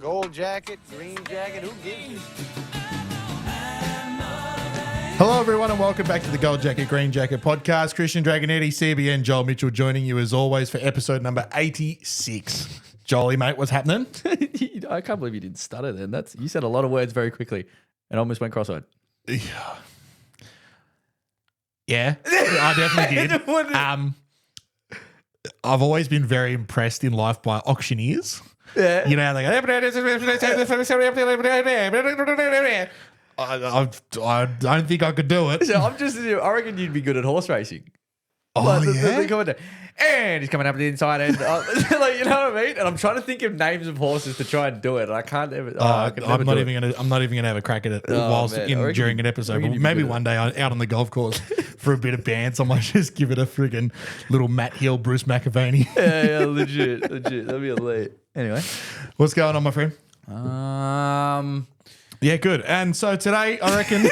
Gold jacket, green jacket, who gives you? Hello, everyone, and welcome back to the Gold Jacket, Green Jacket podcast. Christian Dragonetti, CBN, Joel Mitchell joining you as always for episode number 86. Jolie, mate, what's happening? I can't believe you didn't stutter then. You said a lot of words very quickly and almost went cross-eyed. Yeah, I definitely did. I've always been very impressed in life by auctioneers. Yeah. You know, they go, I don't think I could do it. So I reckon you'd be good at horse racing. Oh, Like, yeah? the commentator, and he's coming up the inside end. Like, you know what I mean? And I'm trying to think of names of horses to try and do it. And I can't ever. I'm not even gonna have a crack at it whilst man. during an episode. you'd But be maybe good at one day out on the golf course for a bit of bands, I might just give it a friggin' little Matt Hill, Bruce McAvaney. Yeah, legit. That'd be elite. Anyway. What's going on, my friend? Yeah, good. And so today, I reckon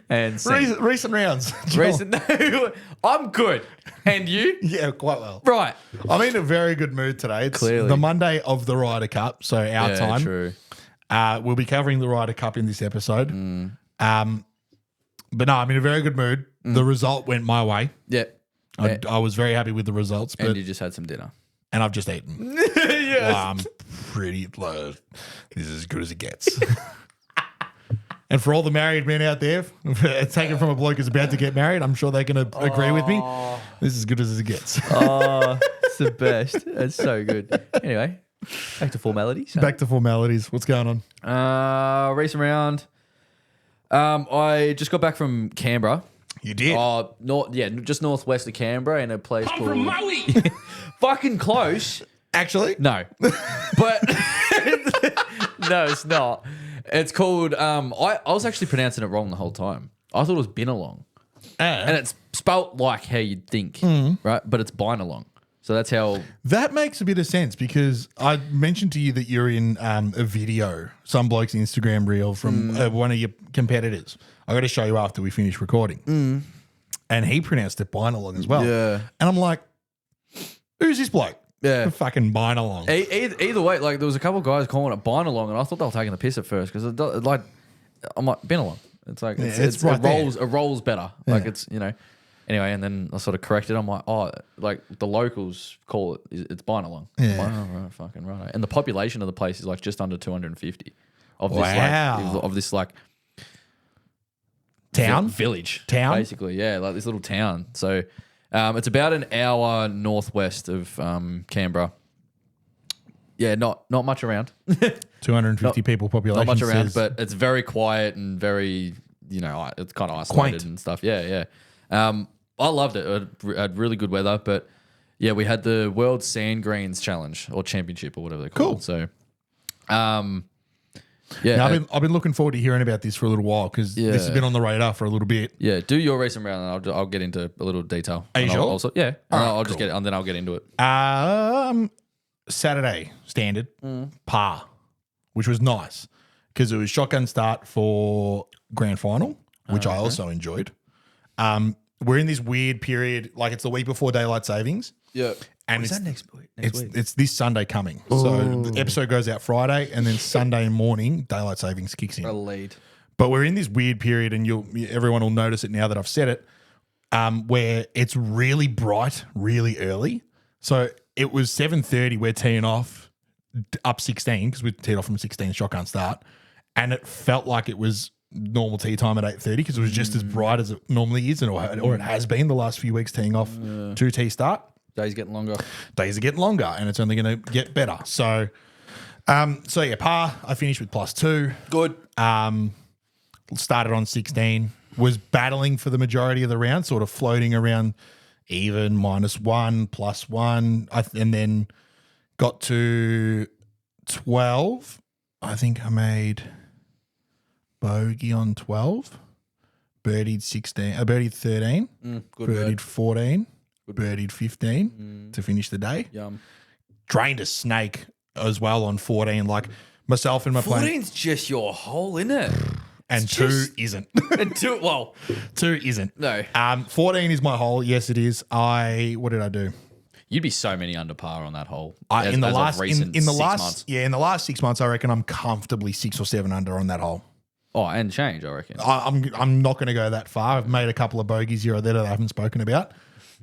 And recent rounds. Joel. no, I'm good. And you? Yeah, quite well. Right. I'm in a very good mood today. It's Clearly. the Monday of the Ryder Cup, so our time. True. We'll be covering the Ryder Cup in this episode. But no, I'm in a very good mood. The result went my way. Yeah. I was very happy with the results, but And you just had some dinner. and I've just eaten. Yes. I'm pretty low. This is as good as it gets. And for all the married men out there, taken from a bloke who's about to get married, I'm sure they're going to agree with me. This is as good as it gets. Oh, it's the best. That's so good. Anyway, back to formalities. Back to formalities. What's going on? Recent round. I just got back from Canberra. You did? Just northwest of Canberra in a place called from Maui. Fucking close. Actually? No. But no, it's not. It's called I was actually pronouncing it wrong the whole time. I thought it was Binalong. And it's spelt like how you'd think, right? But it's Binalong. So that's how. That makes a bit of sense because I mentioned to you that you're in a video, some bloke's Instagram reel from one of your competitors. I got to show you after we finish recording. And he pronounced it Binalong as well. Yeah. And I'm like, who's this bloke? Yeah. Fucking Binalong. Either way, like there was a couple of guys calling it Binalong, and I thought they were taking the piss at first because I'm like Binalong. It's like it's right it rolls better. Like it's Anyway, and then I sort of corrected. I'm like, like the locals call it's Binalong. Yeah. Right, fucking right. And the population of the place is like just under 250 of this Wow. town Village, basically. Yeah, like this little town. So. It's about an hour northwest of Canberra. Yeah, not much around. 250 people population. Not much around, but it's very quiet and very, it's kind of isolated Quaint. and stuff. Yeah. I loved it. It had really good weather, but yeah, we had the World Sand Greens Challenge or Championship or whatever they're called. Cool. So, yeah. Now, I've been looking forward to hearing about this for a little while because this has been on the radar for a little bit. Yeah, do your recent round and I'll get into a little detail. Are you sure? Yeah. All right, Just get it and then I'll get into it. Saturday standard par, which was nice because it was shotgun start for grand final, which I also enjoyed. We're in this weird period, like it's the week before daylight savings. Yeah. And Is it's, that next week? it's this Sunday coming. So the episode goes out Friday and then Sunday morning, daylight savings kicks in. A lead. But we're in this weird period and everyone will notice it now that I've said it, where it's really bright, really early. So it was 7:30, we're teeing off up 16 because we teed off from 16 shotgun start. And it felt like it was normal tee time at 8:30 because it was just as bright as it normally is or it has been the last few weeks teeing off 2 start. Days getting longer. Days are getting longer and it's only going to get better. So yeah, par, I finished with +2. Good. Started on 16, was battling for the majority of the round, sort of floating around even, -1, +1, and then got to 12. I think I made bogey on 12, birdied 16, birdied 13, Good birdied bird. 14, birdied 15 to finish the day. Yum. Drained a snake as well on 14, like myself and my plan. 14's just your hole, innit? And 2 isn't. And 2, well, 2 isn't. no. 14 is my hole. Yes, it is. What did I do? You'd be so many under par on that hole. In the as of last recent in the 6 last months. in the last 6 months, I reckon I'm comfortably 6 or 7 under on that hole. Oh, and change, I reckon. I'm not going to go that far. I've made a couple of bogeys here or there that I haven't spoken about,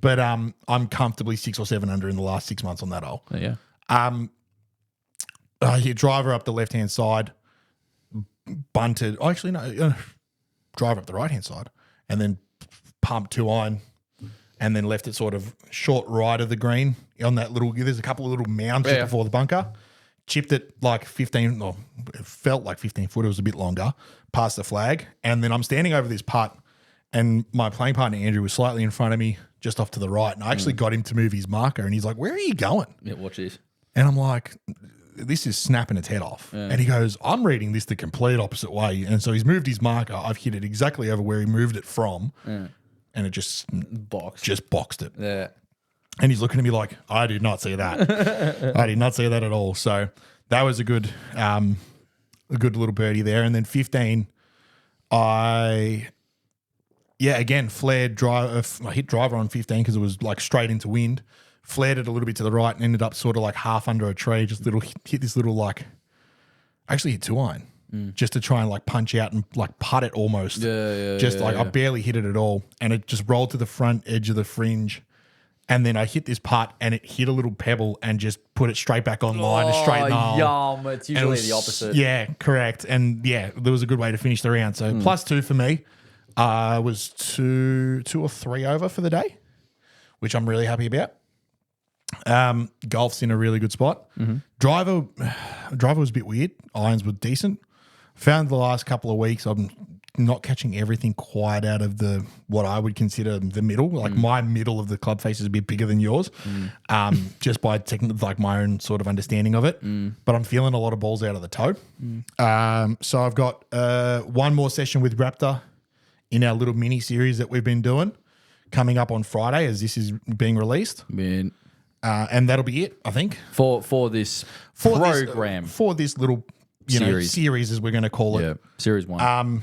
but I'm comfortably 6 or 7 under in the last 6 months on that hole. Yeah. I hit driver up the left hand side, bunted. Oh, actually, no, driver up the right hand side, and then pumped 2 iron, and then left it sort of short right of the green on that little. There's a couple of little mounds just before the bunker. Chipped it like 15, or it felt like 15 foot. It was a bit longer, past the flag. And then I'm standing over this putt, and my playing partner, Andrew, was slightly in front of me, just off to the right. And I actually got him to move his marker, and he's like, "Where are you going?" Yeah, watch this. And I'm like, "This is snapping its head off." And he goes, "I'm reading this the complete opposite way." And so he's moved his marker. I've hit it exactly over where he moved it from. And it just boxed it. Yeah. And he's looking at me like, I did not see that. I did not see that at all. So that was a good little birdie there. And then 15, again, flared drive. I hit driver on 15 because it was like straight into wind. Flared it a little bit to the right and ended up sort of like half under a tree. Just hit this little like, actually hit 2 iron. Just to try and like punch out and like putt it almost. I barely hit it at all. And it just rolled to the front edge of the fringe. And then I hit this putt and it hit a little pebble and just put it straight back on line and straight in the hole. Yum. It's usually the opposite. Yeah, correct. And yeah, there was a good way to finish the round. So +2 for me. Was two or 3 over for the day, which I'm really happy about. Golf's in a really good spot. Driver was a bit weird. Irons were decent. Found the last couple of weeks I'm not catching everything quite out of what I would consider the middle. Like my middle of the club face is a bit bigger than yours, just by like my own sort of understanding of it. But I'm feeling a lot of balls out of the toe. So I've got 1 more session with Raptor in our little mini series that we've been doing coming up on Friday as this is being released. Man. And that'll be it, I think. For this program. For this little series as we're going to call it. Yeah, series 1.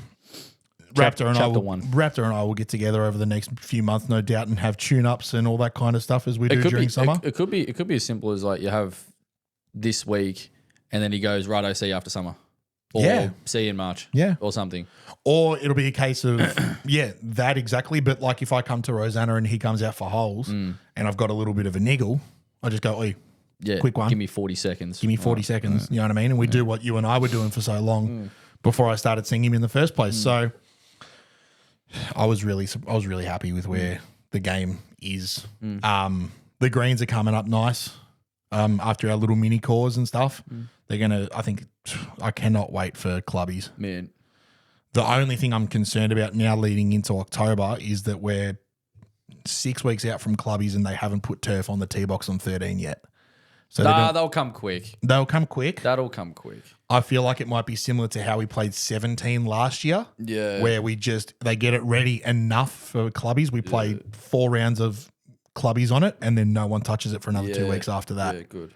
Raptor and I will get together over the next few months, no doubt, and have tune-ups and all that kind of stuff as we do during summer. It could be as simple as like you have this week and then he goes, righto, see you after summer. Or see you in March. Yeah. Or something. Or it'll be a case of, that exactly. But like if I come to Rosanna and he comes out for holes and I've got a little bit of a niggle, I just go, oi, quick one. Give me 40 seconds. Give me 40 seconds. You know what I mean? And we do what you and I were doing for so long before I started seeing him in the first place. So I was really happy with where the game is. The greens are coming up nice after our little mini cores and stuff. They're going to, I cannot wait for clubbies. Man. The only thing I'm concerned about now leading into October is that we're 6 weeks out from clubbies and they haven't put turf on the tee box on 13 yet. So they'll come quick. That'll come quick. I feel like it might be similar to how we played 17 last year. Yeah. Where they get it ready enough for clubbies. We played 4 rounds of clubbies on it and then no one touches it for another 2 weeks after that. Yeah, good.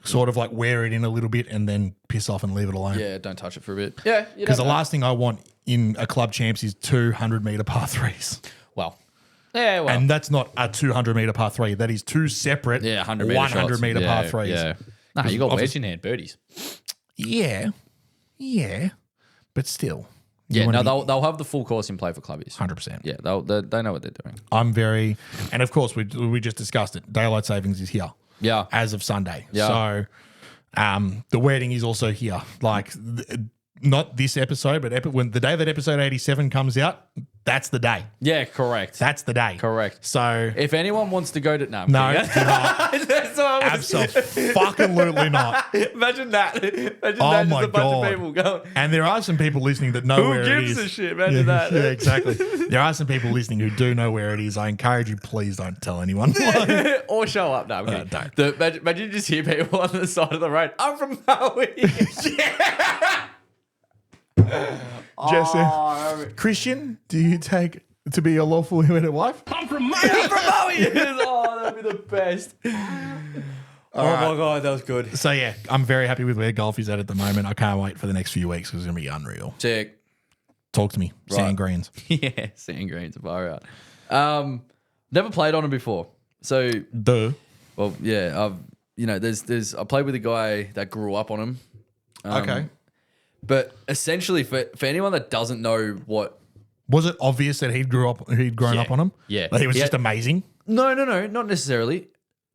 Sort of like wear it in a little bit and then piss off and leave it alone. Yeah, don't touch it for a bit. Yeah. Because the last thing I want in a club champs is 200-meter par 3s. Well. Yeah, well. And that's not a 200-meter par 3. That is 2 separate 100-meter par 3s. Yeah. Nah, you got wedge in hand birdies. Yeah. But still. Yeah, no, they'll have the full course in play for clubbies. 100%. Yeah, they know what they're doing. And of course, we just discussed it. Daylight savings is here. Yeah. As of Sunday. Yeah. So the wedding is also here. Like, not this episode, but when the day that episode 87 comes out, that's the day. Yeah, correct. That's the day. Correct. So if anyone wants to go to no, do not. Absolutely not. Imagine that. Oh my just a bunch God. of people going. And there are some people listening that know where it is. Who gives a shit? Imagine that. Yeah, exactly. There are some people listening who do know where it is. I encourage you, please don't tell anyone. Or show up. No, okay. Don't. Imagine you just hear people on the side of the road. I'm from Maui. Jesse, Christian, do you take to be your lawful wedded wife? I'm from Maui. Oh, that'd be the best. Oh my God, that was good. So yeah, I'm very happy with where golf is at the moment. I can't wait for the next few weeks because it's going to be unreal. Check. Talk to me. Right. Sand greens. Yeah, sand greens are far out. Never played on them before. So Well, yeah, I played with a guy that grew up on them. Okay. But essentially, for anyone that doesn't know what, Was it obvious that he'd grown up on him? Yeah. Like he was He just had- amazing. no, not necessarily,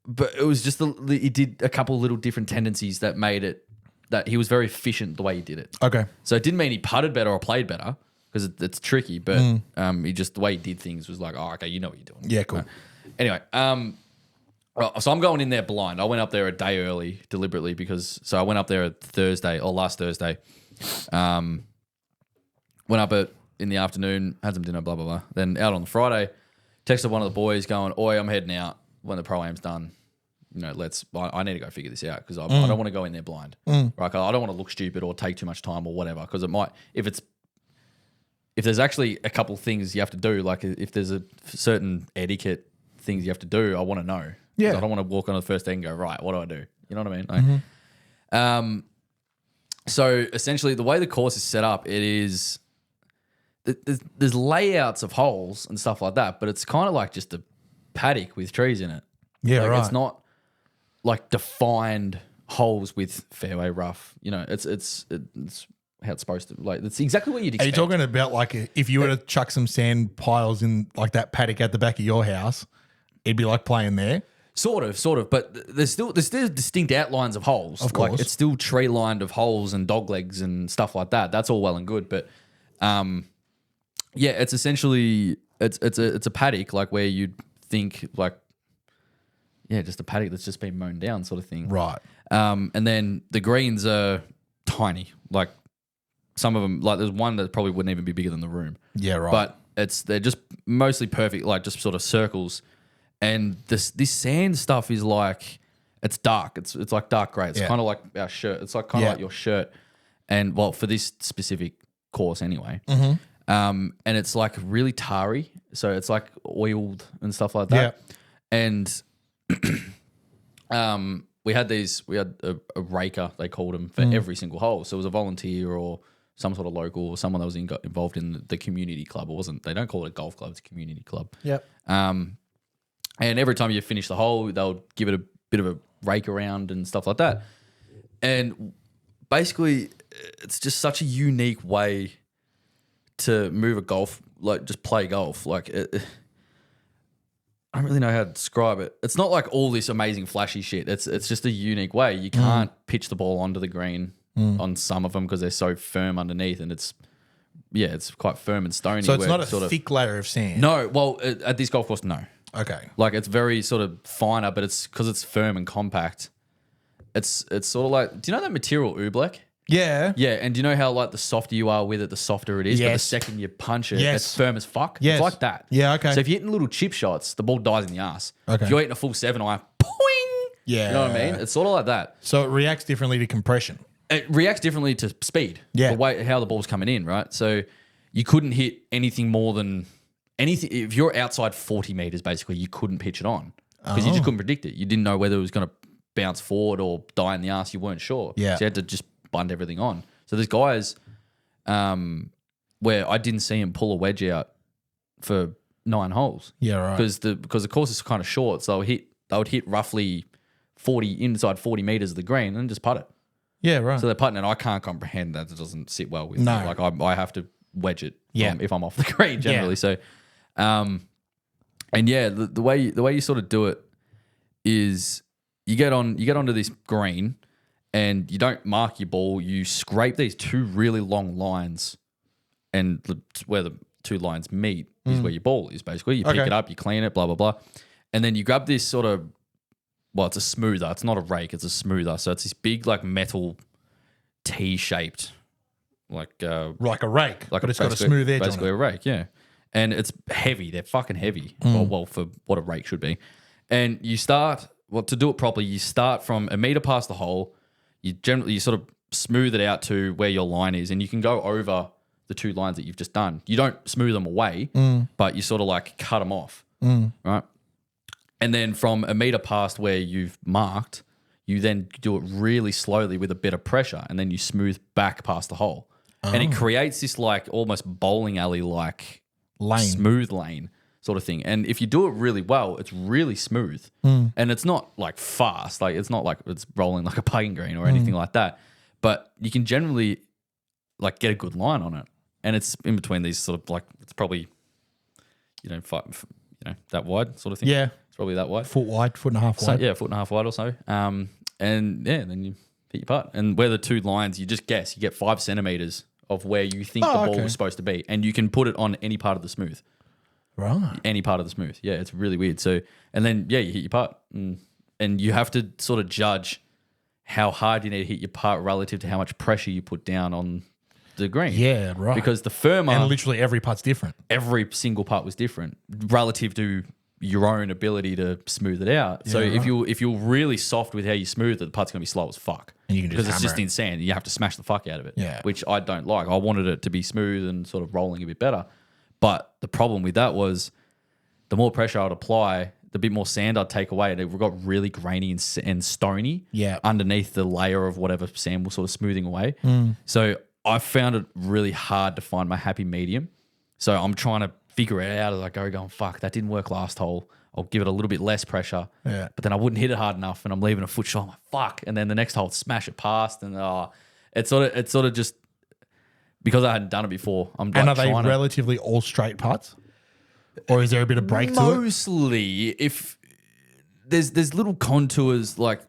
but it was just he did a couple of little different tendencies that made it that he was very efficient the way he did it. Okay. So it didn't mean he putted better or played better because it's tricky, but he just the way he did things was like, oh, okay, you know what you're doing. Yeah, cool. Anyway, so I'm going in there blind. I went up there a day early deliberately so I went up there last Thursday. Went up in the afternoon, had some dinner, blah, blah, blah. Then out on the Friday, texted one of the boys going, oi, I'm heading out when the pro-am's done. I need to go figure this out because I don't want to go in there blind. Right? I don't want to look stupid or take too much time or whatever because it might, if there's actually a couple things you have to do, like if there's a certain etiquette things you have to do, I want to know. Yeah. I don't want to walk on the first day and go, right, what do I do? You know what I mean? Like, so essentially the way the course is set up, it is, there's layouts of holes and stuff like that, but it's kind of like just a paddock with trees in it. Yeah, like, right. It's not like defined holes with fairway rough. You know, it's how it's supposed to. Like, it's exactly what you'd Are expect. you talking about like if you were to chuck some sand piles in like that paddock at the back of your house, it'd be like playing there? Sort of, but there's still distinct outlines of holes. Of course. Like, it's still tree lined of holes and dog legs and stuff like that. That's all well and good, but it's essentially it's a paddock like where you'd think like just a paddock that's just been mown down sort of thing. Right. And then the greens are tiny. Like some of them, like there's one that probably wouldn't even be bigger than the room. Yeah, right. But they're just mostly perfect, like just sort of circles. And this sand stuff is like, it's dark. It's like dark grey. It's kind of like our shirt. It's like kind of like your shirt. And well, for this specific course anyway. And it's like really tarry. So it's like oiled and stuff like that. Yeah. And we had a raker, they called him, for every single hole. So it was a volunteer or some sort of local or someone that was involved in the community club. They don't call it a golf club, it's a community club. Yep. And every time you finish the hole, they'll give it a bit of a rake around and stuff like that. And basically, it's just such a unique way to move a golf, like just play golf. Like, I don't really know how to describe it. It's not like all this amazing flashy shit. It's just a unique way. You can't pitch the ball onto the green on some of them because they're so firm underneath, and it's quite firm and stony. So it's not a thick layer of sand. No, well, at this golf course, no. Okay. Like it's very sort of finer, but it's because it's firm and compact. It's sort of like, do you know that material oobleck? Yeah. Yeah, and do you know how like the softer you are with it, the softer it is? But the Yes. second you punch it, Yes. it's firm as fuck. Yes. It's like that. Yeah, okay. So if you're hitting little chip shots, the ball dies in the ass. Okay. If you're hitting a full 7-iron, poing! Yeah. You know what I mean? It's sort of like that. So it reacts differently to compression. It reacts differently to speed. Yeah. The way how the ball's coming in, right? So you couldn't hit anything more than anything. If you're outside 40 meters, basically, you couldn't pitch it on because you just couldn't predict it. You didn't know whether it was going to bounce forward or die in the ass. You weren't sure. Yeah. So you had to just bund everything on. So there's guys where I didn't see him pull a wedge out for 9 holes. Yeah, right. Because the course is kind of short, so they would hit roughly 40 meters of the green and just putt it. Yeah, right. So they're putting it. I can't comprehend that. It doesn't sit well with me. No. Like I have to wedge it. Yeah. If I'm off the green generally. Yeah. So, and yeah, the way you sort of do it is you get onto this green and you don't mark your ball. You scrape these 2 really long lines, and where the 2 lines meet is where your ball is. Basically, you pick it up, you clean it, blah blah blah, and then you grab this sort of. Well, it's a smoother. It's not a rake. It's a smoother. So it's this big, like metal T-shaped, like a rake, like but it's got a smooth edge on basically it. a rake, yeah. And it's heavy. They're fucking heavy. Well, for what a rake should be. And you start to do it properly. You start from a meter past the hole. You sort of smooth it out to where your line is, and you can go over the 2 lines that you've just done. You don't smooth them away, but you sort of like cut them off, right? And then from a meter past where you've marked, you then do it really slowly with a bit of pressure, and then you smooth back past the hole. And it creates this like almost bowling alley like Lane. smooth lane sort of thing. And if you do it really well, it's really smooth. And it's not like fast. Like it's not like it's rolling like a putting green or anything like that. But you can generally like get a good line on it. And it's in between these sort of like, it's probably, that wide sort of thing. Yeah. It's probably that wide. Foot wide, foot and a half So, wide. yeah, 1.5 foot wide or so. And then you hit your putt. And where the two lines, you just guess. You get 5 centimeters of where you think the ball was supposed to be. And you can put it on any part of the smooth. Right. Any part of the smooth. Yeah, it's really weird. So, and then, you hit your putt. And you have to sort of judge how hard you need to hit your putt relative to how much pressure you put down on the green. Yeah, right. Because the firmer... And literally every putt's different. Every single putt was different relative to your own ability to smooth it out. So if you're really soft with how you smooth it, the putt's going to be slow as fuck. And you can just because it's hammer just it. in sand. You have to smash the fuck out of it. Yeah. Which I don't like. I wanted it to be smooth and sort of rolling a bit better. But the problem with that was the more pressure I'd apply, the bit more sand I'd take away, and it got really grainy and stony underneath the layer of whatever sand was sort of smoothing away. So I found it really hard to find my happy medium. So I'm trying to figure it out as I go, going, fuck, that didn't work last hole. I'll give it a little bit less pressure. Yeah. But then I wouldn't hit it hard enough, and I'm leaving a foot short. I'm like, fuck. And then the next hole, I'd smash it past, and it's sort of just because I hadn't done it before. I'm And like are they trying to- relatively all straight putts? Or is there a bit of break to it? Mostly, if there's little contours like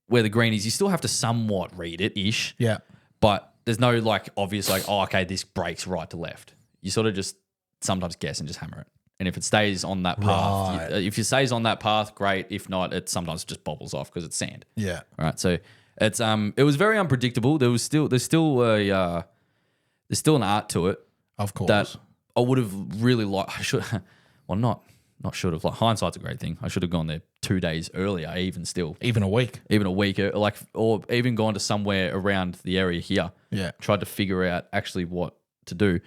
where the green is, you still have to somewhat read it ish. Yeah. But there's no like obvious like, oh, okay, this breaks right to left. You sort of just sometimes guess and just hammer it. And if it stays on that path, Right. if it stays on that path, great. If not, it sometimes just bobbles off because it's sand. Yeah. All right. So it's it was very unpredictable. There's still an art to it Of course. that I would have really liked. I should, well, not should have. Like hindsight's a great thing. I should have gone there 2 days earlier, even still, Even a week. even a week, or even gone to somewhere around the area here. Yeah. Tried to figure out actually what to do.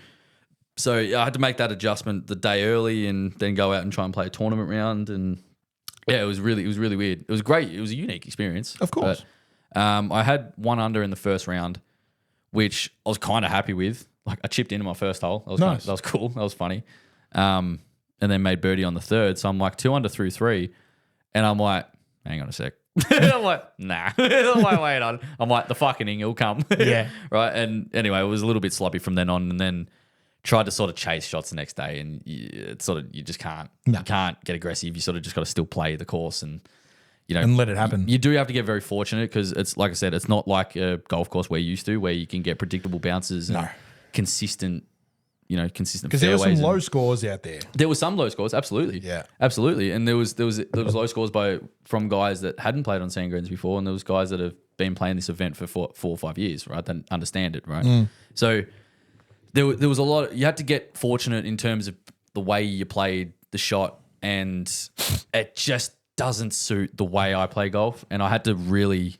So I had to make that adjustment the day early, and then go out and try and play a tournament round. And yeah, it was really weird. It was great. It was a unique experience, Of course. But, I had 1 under in the first round, which I was kind of happy with. Like I chipped into my first hole. That was Nice. that was cool. That was funny. And then made birdie on the third. So I'm like 2 under through 3, and I'm like, hang on a sec. I'm like, nah. I'm like, wait on. I'm like, the fucking ing will come. Yeah. Right. And anyway, it was a little bit sloppy from then on, and then tried to sort of chase shots the next day, and you just can't. No. You can't get aggressive. You sort of just got to still play the course, and And let it happen. You do have to get very fortunate because it's like I said, it's not like a golf course we're used to, where you can get predictable bounces and consistent Because there were some fairways low and- scores out there. There were some low scores, absolutely. Yeah. Absolutely. And there was low scores from guys that hadn't played on sand greens before, and there was guys that have been playing this event for 4 or 5 years, right? That understand it, right? So there was a lot. You had to get fortunate in terms of the way you played the shot, and it just doesn't suit the way I play golf. And I had to really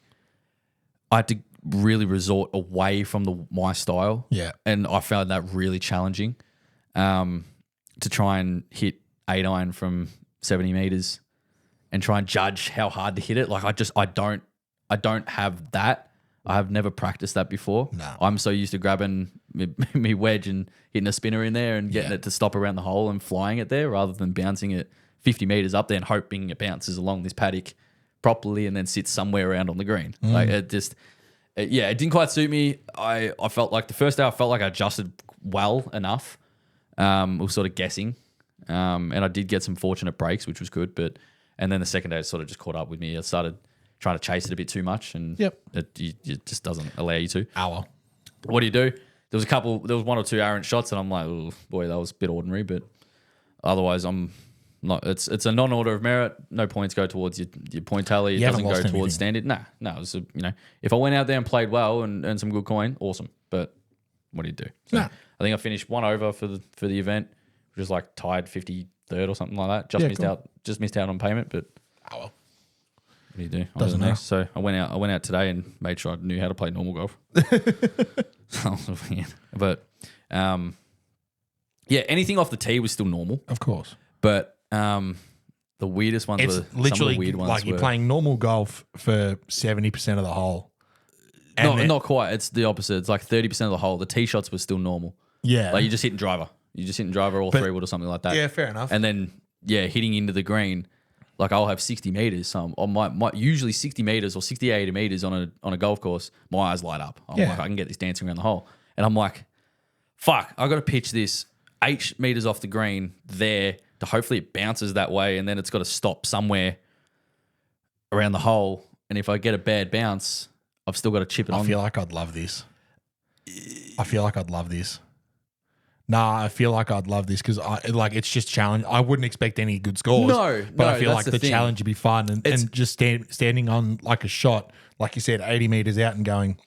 resort away from my style. Yeah. And I found that really challenging to try and hit 8-iron from 70 meters and try and judge how hard to hit it. Like I don't have that. I have never practiced that before. No. I'm so used to grabbing me wedge and hitting a spinner in there and getting it to stop around the hole and flying it there, rather than bouncing it 50 meters up there and hoping it bounces along this paddock properly and then sits somewhere around on the green. Like it just... it didn't quite suit me. I felt like the first day I felt like I adjusted well enough. Was sort of guessing. And I did get some fortunate breaks, which was good. And then the second day it sort of just caught up with me. I started trying to chase it a bit too much, and it just doesn't allow you to. Hour. What do? There was 1 or 2 errant shots, and I'm like, oh, boy, that was a bit ordinary. But otherwise, I'm not. It's a non-order of merit. No points go towards your point tally. It You haven't doesn't go lost towards anything. standard. No. It was if I went out there and played well and earned some good coin, awesome. But what do you do? So Nah. I think I finished 1 over for the event, which was like tied 53rd or something like that. Just missed out on payment, but. Oh, well. What do you do? On to Doesn't the next. So I went out today and made sure I knew how to play normal golf. But anything off the tee was still normal. Of course. But the weirdest ones It's were literally some of the weird ones. like you're playing normal golf for 70% of the hole. And Not quite. It's the opposite. It's like 30% of the hole. The tee shots were still normal. Yeah. Like you're just hitting driver. You just hit and driver or But- 3-wood or something like that. Yeah, fair enough. And then, hitting into the green, like I'll have 60 meters. So on my usually 60 meters or 60, 80 meters on a golf course, my eyes light up. I'm like, I can get this dancing around the hole. And I'm like, fuck, I got to pitch this 8 meters off the green there to hopefully it bounces that way. And then it's got to stop somewhere around the hole. And if I get a bad bounce, I've still got to chip it on. I feel like I'd love this. Nah, I feel like I'd love this because it's just challenge. I wouldn't expect any good scores. But I feel like the challenge would be fun and just standing on like a shot, like you said, 80 meters out and going,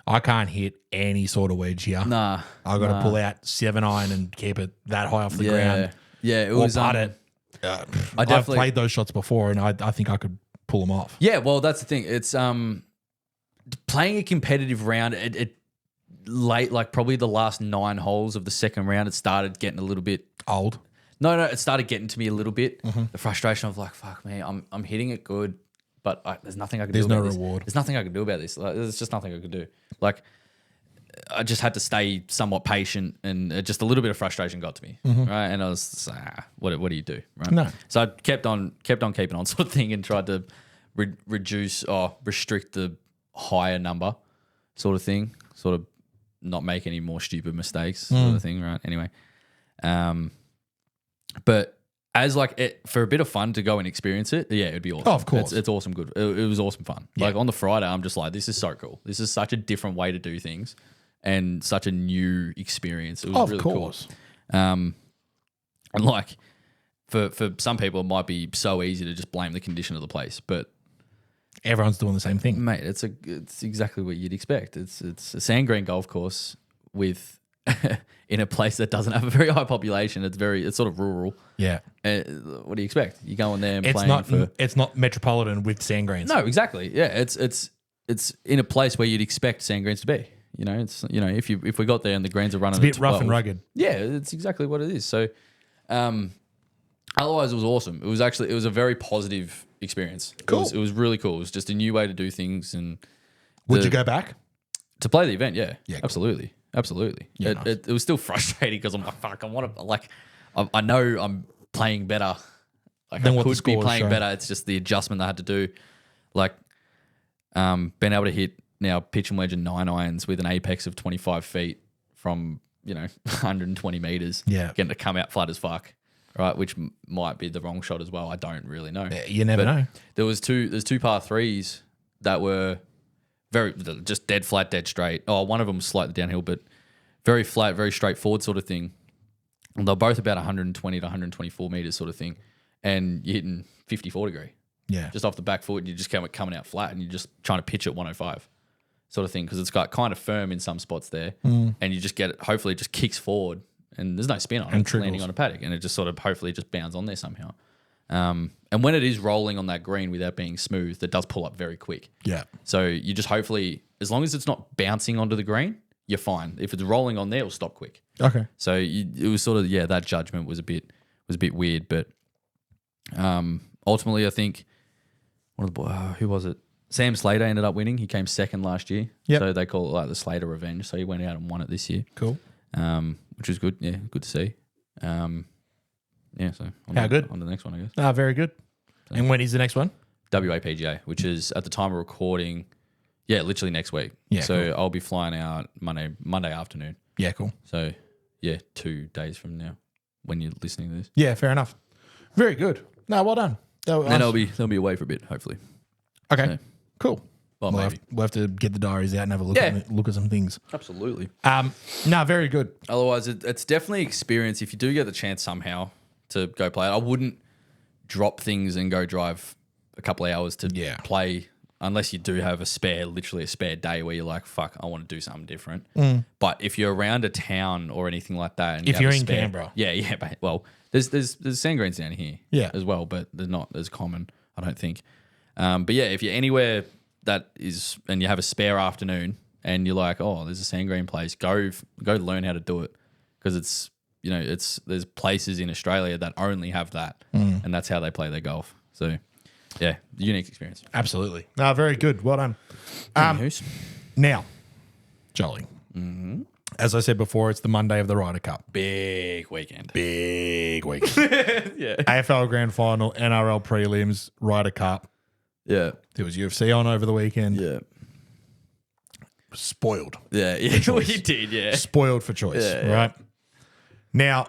I can't hit any sort of wedge here. Nah. I've got to pull out 7-iron and keep it that high off the ground. Yeah, it Or was. putt it. I've played those shots before and I think I could pull them off. Yeah, well, that's the thing. It's playing a competitive round. It late, like probably the last 9 holes of the second round, it started getting a little bit Old. No, it started getting to me a little bit. The frustration of like, fuck me, I'm hitting it good, but there's nothing I can do. There's about no this. reward. There's nothing I can do about this. Like, there's just nothing I could do. Like, I just had to stay somewhat patient, and just a little bit of frustration got to me, right? And I was just, what do you do, right? No. So I kept on keeping on sort of thing, and tried to restrict the higher number sort of thing, sort of not make any more stupid mistakes sort of thing, right? Anyway, but as for a bit of fun to go and experience it, yeah, it'd be awesome. Oh, of course. It's awesome. Good. It was awesome fun. Yeah. Like on the Friday, I'm just like, this is so cool. This is such a different way to do things and such a new experience. It was really course. cool. And like for some people, it might be so easy to just blame the condition of the place, but Everyone's doing the same thing. mate, it's exactly what you'd expect. It's a sand green golf course with in a place that doesn't have a very high population. It's sort of rural. Yeah. What do you expect? You go in there and It's not metropolitan with sand greens. No, exactly. Yeah, it's in a place where you'd expect sand greens to be. You know, if we got there and the greens are running, It's a bit at rough 12, and rugged. Yeah, it's exactly what it is. So, otherwise, it was awesome. It was a very positive experience. Cool. It was really cool. It was just a new way to do things. And Would you go back? to play the event? Yeah, Yeah, cool. absolutely. Yeah, It was still frustrating because I'm like, fuck, I know I'm playing better. Like Than I what the could be scores playing show. better. It's just the adjustment I had to do. Like, being able to hit now pitch and wedge and 9 irons with an apex of 25 feet from 120 meters. Yeah. Getting to come out flat as fuck. Right, which might be the wrong shot as well. I don't really know. Yeah, you never know. There's two par threes that were just dead flat, dead straight. Oh, one of them was slightly downhill, but very flat, very straightforward sort of thing. And they're both about 120 to 124 meters sort of thing. And you're hitting 54 degree. Yeah. Just off the back foot, and you're just coming out flat, and you're just trying to pitch at 105 sort of thing, because it's got kind of firm in some spots there. And you just get it, hopefully it just kicks forward, and there's no spin on it. It's landing on a paddock, and it just sort of hopefully just bounds on there somehow. And when it is rolling on that green without being smooth, it does pull up very quick. Yeah. So you just hopefully, as long as it's not bouncing onto the green, you're fine. If it's rolling on there, it'll stop quick. Okay. So it was sort of, that judgment was a bit weird, but ultimately I think who was it? Sam Slater ended up winning. He came second last year. Yep. So they call it like the Slater Revenge. So he went out and won it this year. Cool. Which was good. Yeah, good to see. So How good? On to the next one, I guess. Very good. And when is the next one? WAPGA, which is at the time of recording, literally next week. Yeah, So cool. I'll be flying out Monday afternoon. Yeah, cool. So 2 days from now when you're listening to this. Yeah, fair enough. Very good. No, well done. And they'll be away for a bit, hopefully. Okay, Yeah. cool. Well, we'll maybe. have to get the diaries out and have a look at some things. Absolutely. No, very good. Otherwise, it's definitely experience. If you do get the chance somehow to go play it, I wouldn't drop things and go drive a couple of hours to play unless you do have literally a spare day where you're like, fuck, I want to do something different. But if you're around a town or anything like that, and If you you're have a in spare, Canberra. but, well, there's sand greens down here, as well, but they're not as common, I don't think. But if you're anywhere that is, and you have a spare afternoon, and you're like, oh, there's a sand green place, go learn how to do it, because it's there's places in Australia that only have that, and that's how they play their golf. So, unique experience. Absolutely. No, very good. Well done. Anywho's. Now, Jolly, As I said before, it's the Monday of the Ryder Cup. Big weekend. Big week. Yeah. AFL Grand Final, NRL prelims, Ryder Cup. Yeah. There was UFC on over the weekend. Yeah. Spoiled. Yeah. Yeah. Well, you did, yeah. Spoiled for choice, Yeah, right? Now,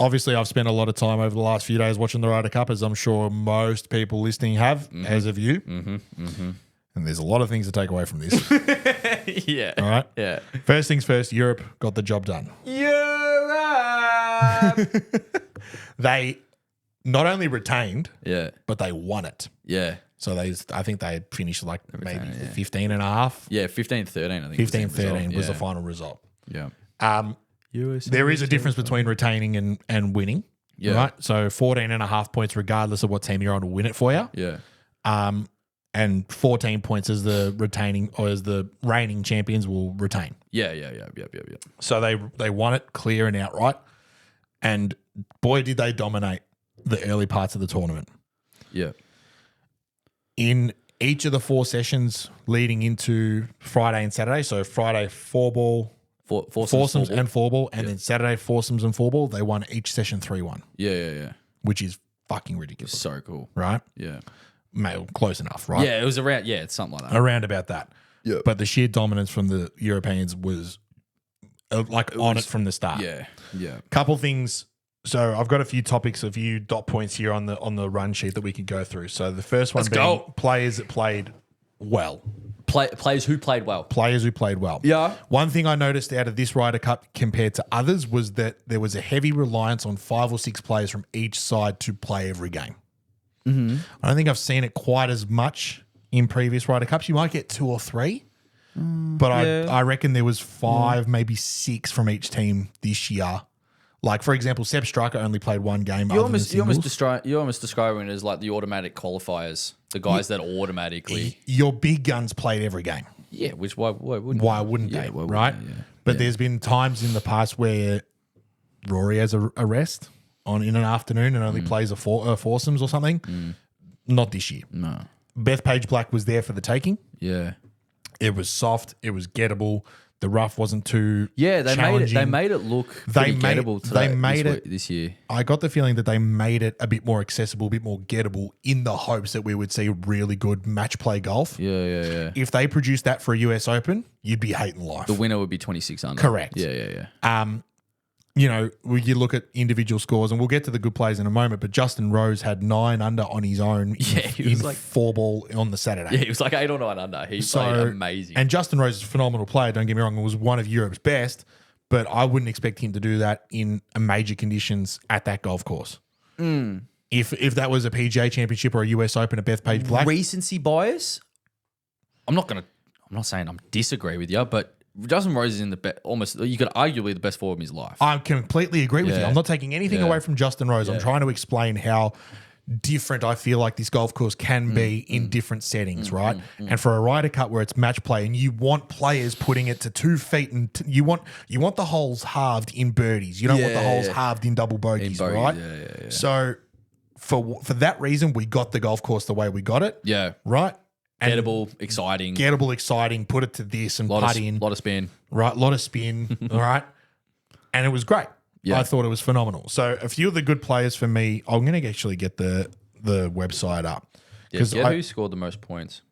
obviously, I've spent a lot of time over the last few days watching the Ryder Cup, as I'm sure most people listening have, as have you. And there's a lot of things to take away from this. Yeah. All right? Yeah. First things first, Europe got the job done. Europe. They not only retained, Yeah. but they won it. Yeah. So I think they finished like maybe retained it, yeah. 15 and a half. Yeah. 15-13, I think. 15-13 was the final result. Yeah. There is a difference between retaining and winning. Yeah. Right? So 14 and a half points regardless of what team you're on to win it for you. Yeah. And 14 points as the retaining or as the reigning champions will retain. Yeah. So they won it clear and outright. And boy, did they dominate the early parts of the tournament. Yeah. In each of the 4 sessions leading into Friday and Saturday, so Friday 4-ball, foursomes and 4-ball, and then Saturday foursomes and 4-ball, they won each session 3-1. Yeah. Which is fucking ridiculous. So cool. Right? Yeah. Mate, close enough, right? Yeah, it was around. Yeah, it's something like that. Around about that. Yeah. But the sheer dominance from the Europeans was on it from the start. Yeah. Yeah. Couple things. So I've got a few topics, a few dot points here on the run sheet that we could go through. So the first one Let's being go. players that played well. Players who played well. Players who played well. Yeah. One thing I noticed out of this Ryder Cup compared to others was that there was a heavy reliance on 5 or 6 players from each side to play every game. Mm-hmm. I don't think I've seen it quite as much in previous Ryder Cups. You might get 2 or 3, but I reckon there was 5, maybe 6 from each team this year. Like, for example, Seb Striker only played 1 game. You're almost describing it as like the automatic qualifiers, the guys that automatically. Your big guns played every game. Yeah, which why wouldn't Why wouldn't they? why wouldn't Right? they? Yeah. But there's been times in the past where Rory has a rest in an afternoon and only plays a foursomes or something. Not this year. No. Beth Page Black was there for the taking. Yeah. It was soft. It was gettable. The rough wasn't too They challenging. made it look They pretty made- gettable they made it- this year. I got the feeling that they made it a bit more accessible, a bit more gettable in the hopes that we would see really good match play golf. Yeah. If they produced that for a US Open, you'd be hating life. The winner would be 26 under. Correct. Yeah. You know, you look at individual scores, and we'll get to the good plays in a moment, but Justin Rose had 9 under on his own he was like 4-ball on the Saturday. Yeah, he was like 8 or 9 under. He played amazing. And Justin Rose is a phenomenal player, don't get me wrong, and was one of Europe's best, but I wouldn't expect him to do that in a major conditions at that golf course. If that was a PGA Championship or a US Open at Bethpage Black. Recency bias. I'm not saying I'm disagree with you, but Justin Rose is in the best, almost, you could arguably the best form of his life. I completely agree with you. Yeah. I'm not taking anything away from Justin Rose. I'm trying to explain how different I feel like this golf course can be in different settings, right? And for a Ryder Cup where it's match play and you want players putting it to 2 feet and you want the holes halved in birdies. You don't want the holes halved in double bogeys, right? Yeah. So for that reason, we got the golf course the way we got it. Yeah. Right? And Gettable, exciting. Put it to this and lot putt in. Lot of spin. Right, lot of spin, all right? And it was great. Yeah. I thought it was phenomenal. So a few of the good players for me, I'm going to actually get the website up. Yeah, who scored the most points?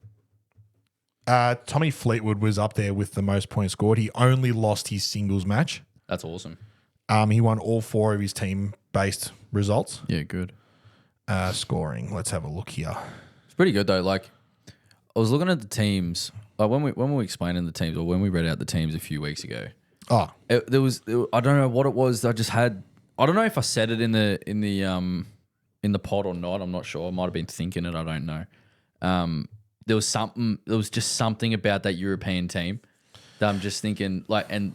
Tommy Fleetwood was up there with the most points scored. He only lost his singles match. That's awesome. He won all 4 of his team-based results. Yeah, good. Scoring. Let's have a look here. It's pretty good though. Like, I was looking at the teams. Like when we were explaining the teams, or when we read out the teams a few weeks ago. Oh, I don't know what it was. I don't know if I said it in the pod or not. I'm not sure. I might have been thinking it. I don't know. There was just something about that European team that I'm just thinking like, and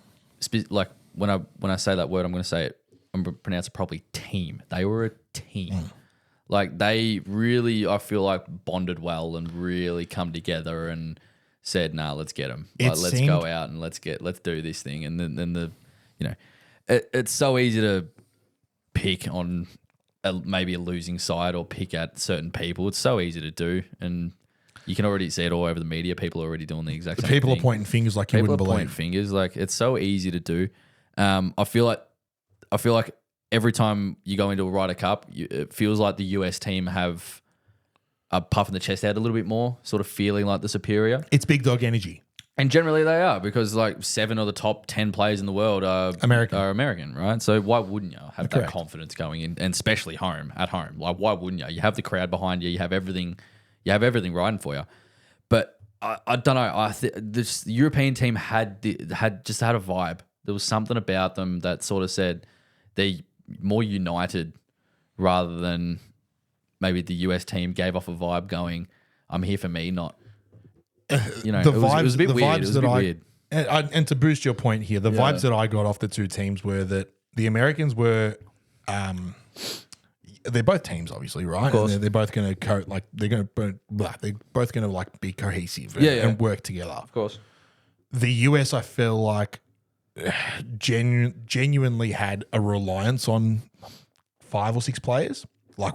like when I say that word, I'm going to say it. I'm going to pronounce it properly. Team. They were a team. Like they really, I feel like bonded well and really come together and said, "Nah, let's get them. Like, let's go out and let's do this thing." And then it's so easy to pick on maybe a losing side or pick at certain people. It's so easy to do, and You can already see it all over the media. People are already doing the exact same People thing. are pointing fingers like you People wouldn't are pointing believe. fingers. Like, it's so easy to do. I feel like every time you go into a Ryder Cup, it feels like the US team have a puff in the chest out a little bit more, sort of feeling like the superior. It's big dog energy. And generally they are, because like 7 of the top 10 players in the world are American, right? So why wouldn't you have that confidence going in, and especially at home? Like, why wouldn't you? You have the crowd behind you. You have everything riding for you. But I don't know. This European team had a vibe. There was something about them that sort of said they're more united, rather than maybe the US team gave off a vibe going, "I'm here for me," not. You know, The it was a bit weird. And to boost your point here, the vibes that I got off the two teams were that the Americans were, they're both teams, obviously, right? Of course. And they're both going to they're both going to like be cohesive and work together. Of course. The US, I feel like, genuinely had a reliance on 5 or 6 players. Like,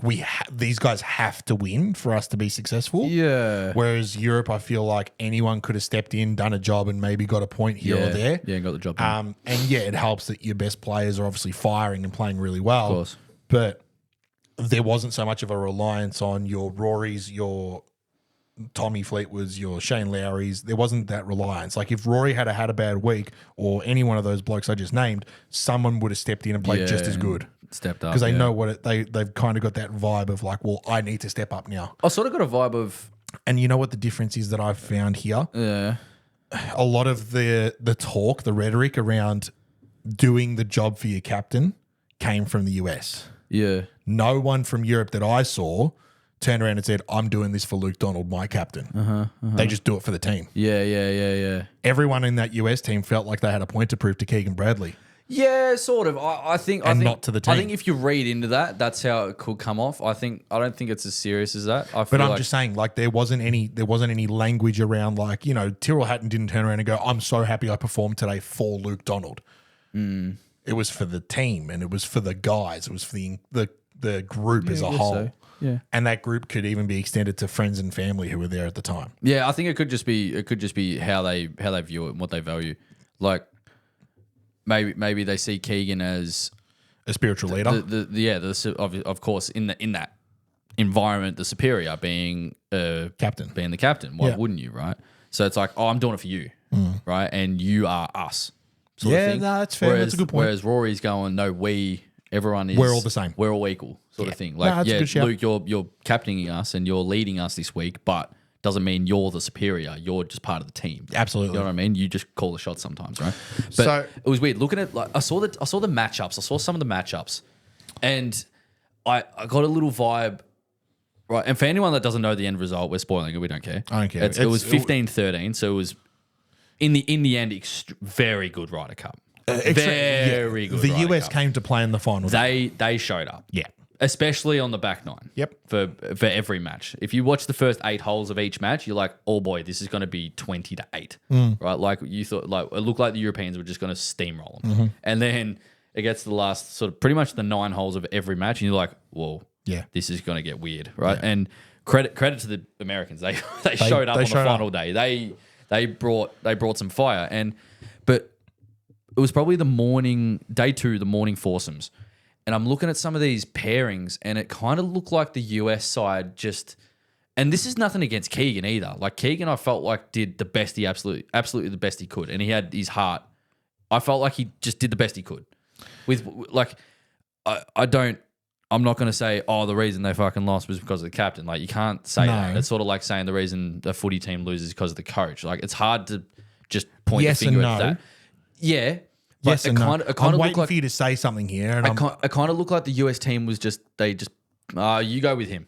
these guys have to win for us to be successful. Yeah. Whereas Europe, I feel like anyone could have stepped in, done a job, and maybe got a point here or there. Yeah, and got the job done. And yeah, it helps that your best players are obviously firing and playing really well. Of course. But there wasn't so much of a reliance on your Rorys, your Tommy Fleetwoods, your Shane Lowrys. There wasn't that reliance. Like, if Rory had a bad week, or any one of those blokes I just named, someone would have stepped in and played just as good. Stepped up. Because they know what they've kind of got that vibe of like, well, I need to step up now. I sort of got a vibe of... And you know what the difference is that I've found here? Yeah. A lot of the talk, the rhetoric around doing the job for your captain came from the US. Yeah. No one from Europe that I saw turned around and said, I'm doing this for Luke Donald, my captain. They just do it for the team. Yeah. Everyone in that US team felt like they had a point to prove to Keegan Bradley. Yeah, sort of. I think not to the team. I think if you read into that, that's how it could come off. I don't think it's as serious as that. But I'm just saying, like, there wasn't any language around, like, you know, Tyrrell Hatton didn't turn around and go, I'm so happy I performed today for Luke Donald. It was for the team, and it was for the guys. It was for the group as a whole. So. Yeah. And that group could even be extended to friends and family who were there at the time. Yeah, I think it could just be how they view it and what they value. Like, maybe they see Keegan as a spiritual leader. Of course, in that environment, the superior being captain. Being the captain. Why wouldn't you, right? So it's like, oh, I'm doing it for you, right? And you are us. Sort of thing. No, that's fair. That's a good point. Whereas Rory's going, no, everyone is. We're all the same. We're all equal, sort of thing. Like, Luke, you're captaining us and you're leading us this week, but doesn't mean you're the superior. You're just part of the team. Absolutely. You know what I mean? You just call the shots sometimes, right? But So- it was weird looking at. Like, I saw the matchups. I saw some of the matchups, and I got a little vibe. Right, and for anyone that doesn't know the end result, we're spoiling it. We don't care. I don't care. It was 15-13, so it was in the end very good Ryder Cup. Very good. The Ryder US Cup. came to play in the final. They showed up. Yeah. Especially on the back nine. Yep. For every match. If you watch the first 8 holes of each match, you're like, oh boy, this is going to be 20-8. Right? Like, you thought, like, it looked like the Europeans were just going to steamroll them. And then it gets to the last sort of pretty much the 9 holes of every match, and you're like, whoa, this is going to get weird, right? Yeah. And credit to the Americans. They showed up on the final day. They brought some fire. But it was probably day 2, the morning foursomes. And I'm looking at some of these pairings, and it kind of looked like the US side just. And this is nothing against Keegan either. Like, Keegan, I felt like did the best he absolutely the best he could, and he had his heart. I felt like he just did the best he could. With like, I'm not going to say, oh, the reason they fucking lost was because of the captain. Like, you can't say that. It's sort of like saying the reason the footy team loses is because of the coach. Like, it's hard to just point the finger at that. Yeah. Yes, and no. I'm waiting like, for you to say something here. And it kind of looked like the US team was you go with him.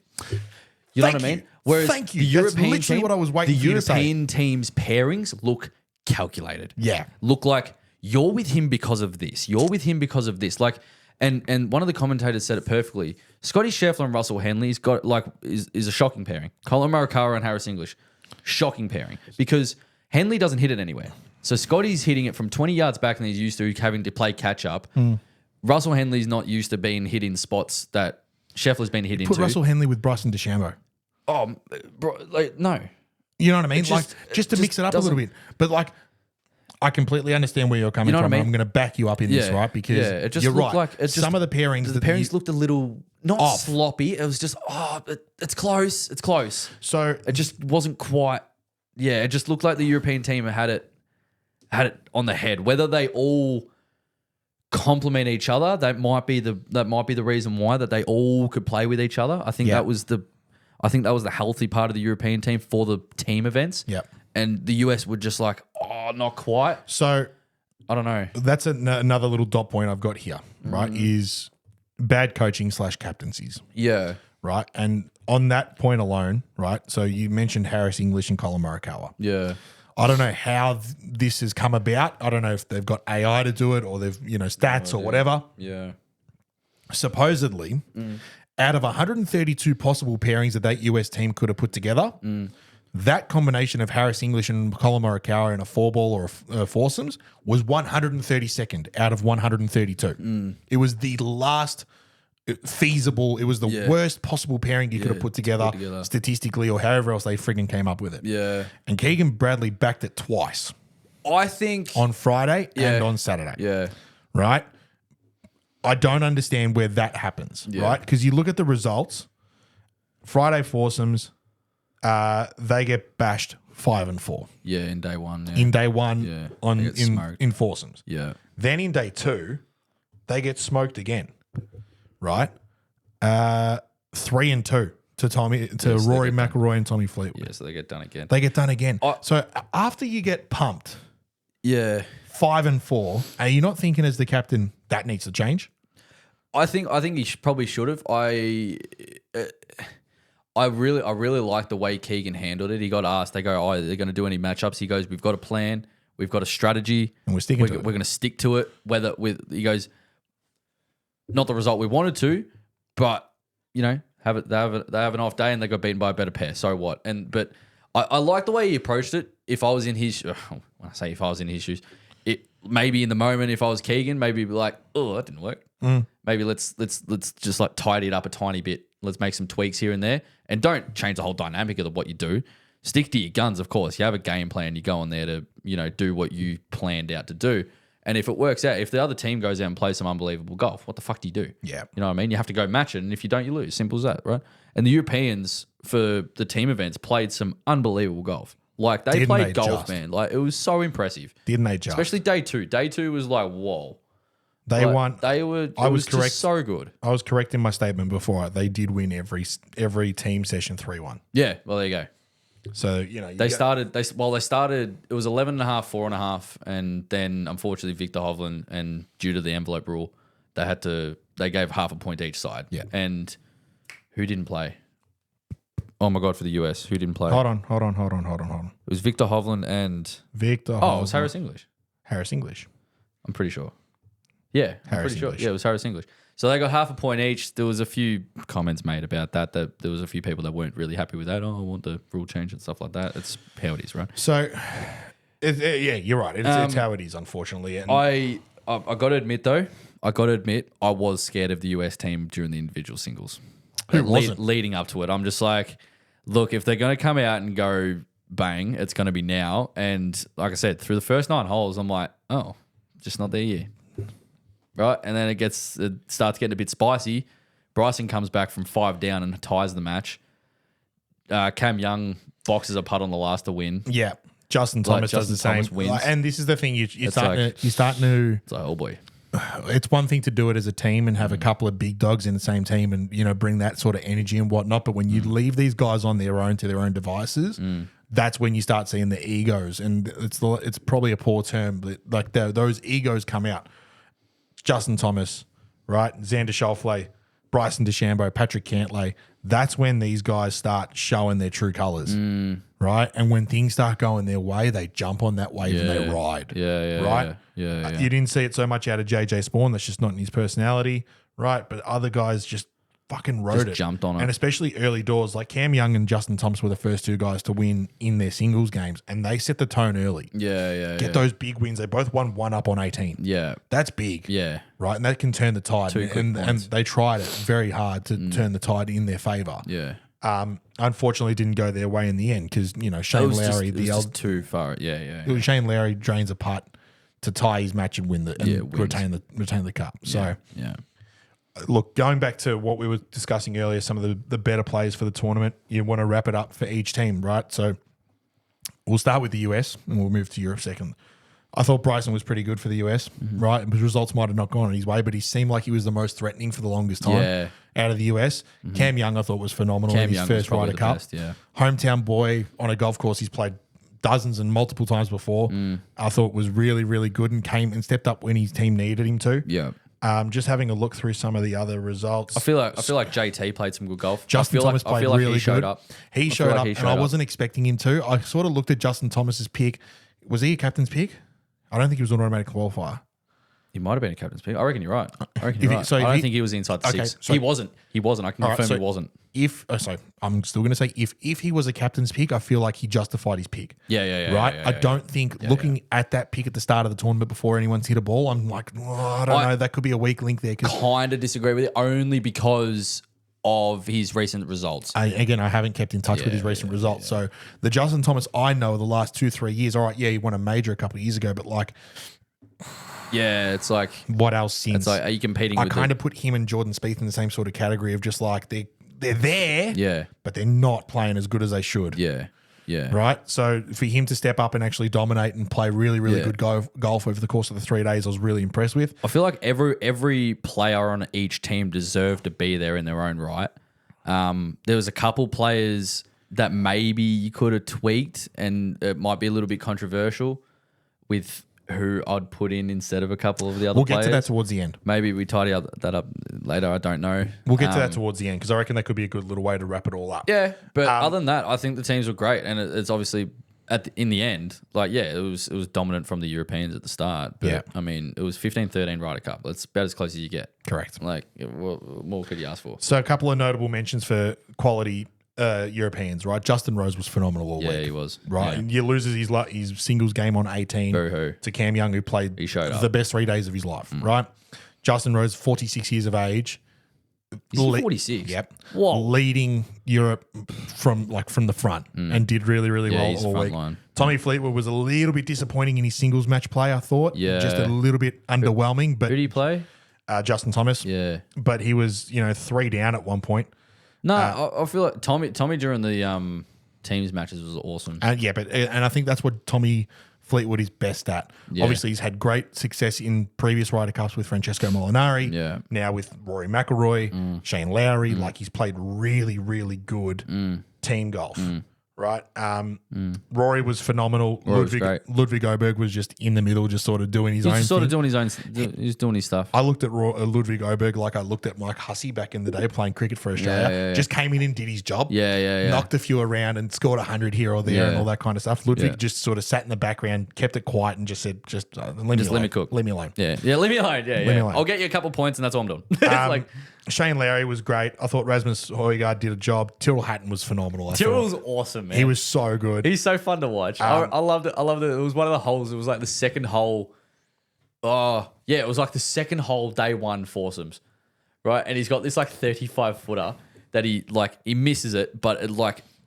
You know what I mean? Whereas Thank you. The That's European literally what I was waiting for you to say. The European team's pairings look calculated. Yeah. Look like you're with him because of this. You're with him because of this. Like, and one of the commentators said it perfectly. Scotty Scheffler and Russell Henley's got is a shocking pairing. Colin Morikawa and Harris English, shocking pairing because Henley doesn't hit it anywhere. So Scotty's hitting it from 20 yards back than he's used to, having to play catch up. Russell Henley's not used to being hit in spots that Scheffler's been hit into. Put Russell Henley with Bryson DeChambeau. Oh, bro, like, no. You know what I mean? just- Just to it mix just it up a little bit. But I completely understand where you're coming know what from. I And mean? I'm going to back you up in this, right? Because it just you're looked right. like it just, Some of the pairings, the pairings looked a little not Off. sloppy. It was just it's close. It's close. So It just wasn't quite. Yeah, it just looked like the European team had it on the head. Whether they all complement each other, that might be the reason why that they all could play with each other. I think that was the healthy part of the European team for the team events. Yep. And the US were just like, not quite. So I don't know. that's another little dot point I've got here, right? Is bad coaching / captaincies, Yeah. right? And on that point alone, right? So you mentioned Harris English and Colin Morikawa. Yeah. I don't know how this has come about. I don't know if they've got AI to do it or they've, stats or whatever. Yeah. Supposedly, out of 132 possible pairings that US team could have put together, that combination of Harris English and Colin Morikawa in a 4-ball or a foursomes was 132nd out of 132. It was the last feasible. It was the worst possible pairing you could have put together statistically or however else they friggin' came up with it. Yeah. And Keegan Bradley backed it twice I think on Friday and on Saturday. Yeah. Right? I don't understand where that happens, right? Because you look at the results, Friday foursomes, they get bashed 5 and 4 Yeah, in day one. Yeah. in day one Yeah, on they get in smoked. foursomes. yeah. Then in day 2, they get smoked again, right? 3 and 2 to Rory McIlroy and Tommy Fleetwood. Yeah, so they get done again. They get done again. So after you get pumped Yeah. 5 and 4, are you not thinking as the captain that needs to change? I think he probably should have. I really like the way Keegan handled it. He got asked, they go, are they going to do any matchups? He goes, we've got a plan, we've got a strategy, And we're sticking to it. We're going to stick to it. He goes, not the result we wanted to, but they have an off day and they got beaten by a better pair. So what? But I like the way he approached it. If I was in his, when I say if I was in his shoes, it maybe in the moment if I was Keegan, maybe be like, oh, that didn't work. Maybe let's just like tidy it up a tiny bit. Let's make some tweaks here and there, and don't change the whole dynamic of what you do. Stick to your guns, of course. You have a game plan. You go on there to do what you planned out to do. And if it works out, if the other team goes out and plays some unbelievable golf, what the fuck do you do? Yeah. You know what I mean? You have to go match it, and if you don't, you lose. Simple as that, right? And the Europeans for the team events played some unbelievable golf. Like they played golf, man. Like it was so impressive. Didn't they just? Especially day 2. Day 2 was like, whoa. They Like, won. They were. I was just correct. so good. I was correct in my statement before. They did win every team session 3-1. Yeah. Well, there you go. So, They started. It was 11.5, 4.5, and then unfortunately Victor Hovland, and due to the envelope rule, they gave half a point each side. Yeah. And who didn't play? Oh my god, for the US, who didn't play? Hold on. It was Victor Hovland and Victor. it was Harris English. Harris English. I'm pretty sure. Yeah, I'm Harris pretty sure. English. Yeah, it was Harris English. So they got half a point each. There was a few comments made about that there was a few people that weren't really happy with that. Oh, I want the rule change and stuff like that. It's how it is, right? So, yeah, you're right. It's how it is, unfortunately. And I got to admit though, I was scared of the US team during the individual singles. Who wasn't? Leading up to it, I'm just like, look, if they're going to come out and go bang, it's going to be now. And like I said, through the first 9 holes, I'm like, oh, just not their year. Right? And then it starts getting a bit spicy. Bryson comes back from 5 down and ties the match. Cam Young boxes a putt on the last to win. yeah, Justin Thomas does the same. Justin Thomas wins. And this is the thing. You're starting to. It's like, oh boy. It's one thing to do it as a team and have a couple of big dogs in the same team and bring that sort of energy and whatnot. But when you leave these guys on their own to their own devices, that's when you start seeing the egos. And it's probably a poor term, but like those egos come out. Justin Thomas, right? Xander Schauffele, Bryson DeChambeau, Patrick Cantlay. That's when these guys start showing their true colors, right? And when things start going their way, they jump on that wave and they ride. Right? Yeah. You didn't see it so much out of JJ Spawn. That's just not in his personality, right? But other guys just fucking rode it. Jumped on it. And especially early doors, like Cam Young and Justin Thomas were the first 2 guys to win in their singles games, and they set the tone early. Get those big wins. They both won 1 up on 18. Yeah. That's big. Yeah. Right? And that can turn the tide. 2 quick And points. they tried it very hard to turn the tide in their favor. Yeah. Unfortunately, didn't go their way in the end because Shane Lowry, it was just too far. Yeah. Shane Lowry drains a putt to tie his match and win retain the cup. So Yeah. look, going back to what we were discussing earlier, some of the better players for the tournament, you want to wrap it up for each team, right? So we'll start with the US and we'll move to Europe second. I thought Bryson was pretty good for the US, right? His results might have not gone his way, but he seemed like he was the most threatening for the longest time out of the US. Cam Young, I thought, was phenomenal in his first Ryder Cup. Best, yeah. Hometown boy on a golf course he's played dozens and multiple times before. I thought was really, really good and came and stepped up when his team needed him to. Yeah. Just having a look through some of the other results. I feel like JT played some good golf. Justin Thomas played really good. He showed up, and I up. wasn't expecting him to. I sort of looked at Justin Thomas's pick. Was he a captain's pick? I don't think he was an automatic qualifier. He might have been a captain's pick. I reckon you're right. I don't think he was inside the six. So he wasn't. I can confirm he wasn't. I'm still going to say if he was a captain's pick, I feel like he justified his pick. Yeah. Right? I don't think looking at that pick at the start of the tournament before anyone's hit a ball, I'm like, I don't know. That could be a weak link there. Kind of disagree with it only because of his recent results. I haven't kept in touch with his recent results. So the Justin Thomas I know of the last 2-3 years, all right, he won a major a couple of years ago, but like, it's like, what else since? It's like, are you competing I with kind of put him and Jordan Spieth in the same sort of category of just like they're there, but they're not playing as good as they should. Yeah. Right? So for him to step up and actually dominate and play really, really good golf over the course of the 3 days, I was really impressed with. I feel like every player on each team deserved to be there in their own right. There was a couple players that maybe you could have tweaked, and it might be a little bit controversial with who I'd put in instead of a couple of the other players. We'll get to that towards the end. Maybe we tidy that up later. I don't know. We'll get to that towards the end because I reckon that could be a good little way to wrap it all up. Yeah, but other than that, I think the teams were great, and it's obviously in the end, it was dominant from the Europeans at the start. But I mean, it was 15-13 Ryder Cup. That's about as close as you get. Correct. Like, what more could you ask for? So a couple of notable mentions for quality Europeans, right? Justin Rose was phenomenal all week. Yeah, he was. Right. Yeah. And he loses his singles game on 18 Boo-hoo. to Cam Young, who played the best 3 days of his life, right? Justin Rose, 46 years of age. Is he 46? Yep. Whoa. Leading Europe from the front and did really, really well all week. Line. Tommy Fleetwood was a little bit disappointing in his singles match play, I thought. Yeah. Just a little bit underwhelming. But who did he play? Justin Thomas. Yeah. But he was, 3 down at one point. No, I feel like Tommy during the teams matches was awesome. And I think that's what Tommy Fleetwood is best at. Yeah. Obviously, he's had great success in previous Ryder Cups with Francesco Molinari. Yeah. Now with Rory McIlroy, Shane Lowry. Like, he's played really, really good team golf. Right? Rory was phenomenal. Ludwig Oberg was just in the middle, just sort of doing his own thing. He's doing his stuff. I looked at Ludwig Oberg like I looked at Mike Hussey back in the day playing cricket for Australia. Yeah. Just came in and did his job. Yeah. Knocked a few around and scored 100 here or there and all that kind of stuff. Ludwig just sort of sat in the background, kept it quiet, and just said, let me cook. Leave me alone. Yeah, leave me alone. Yeah. Leave me alone. I'll get you a couple points, and that's all I'm doing. It's Shane Lowry was great. I thought Rasmus Højgaard did a job. Tyrrell Hatton was phenomenal. Tyrrell's awesome, man. He was so good. He's so fun to watch. I loved it. It was one of the holes. It was like the second hole. Oh, yeah. It was like the second hole, day one foursomes, right? And he's got this 35 footer that he misses it, but it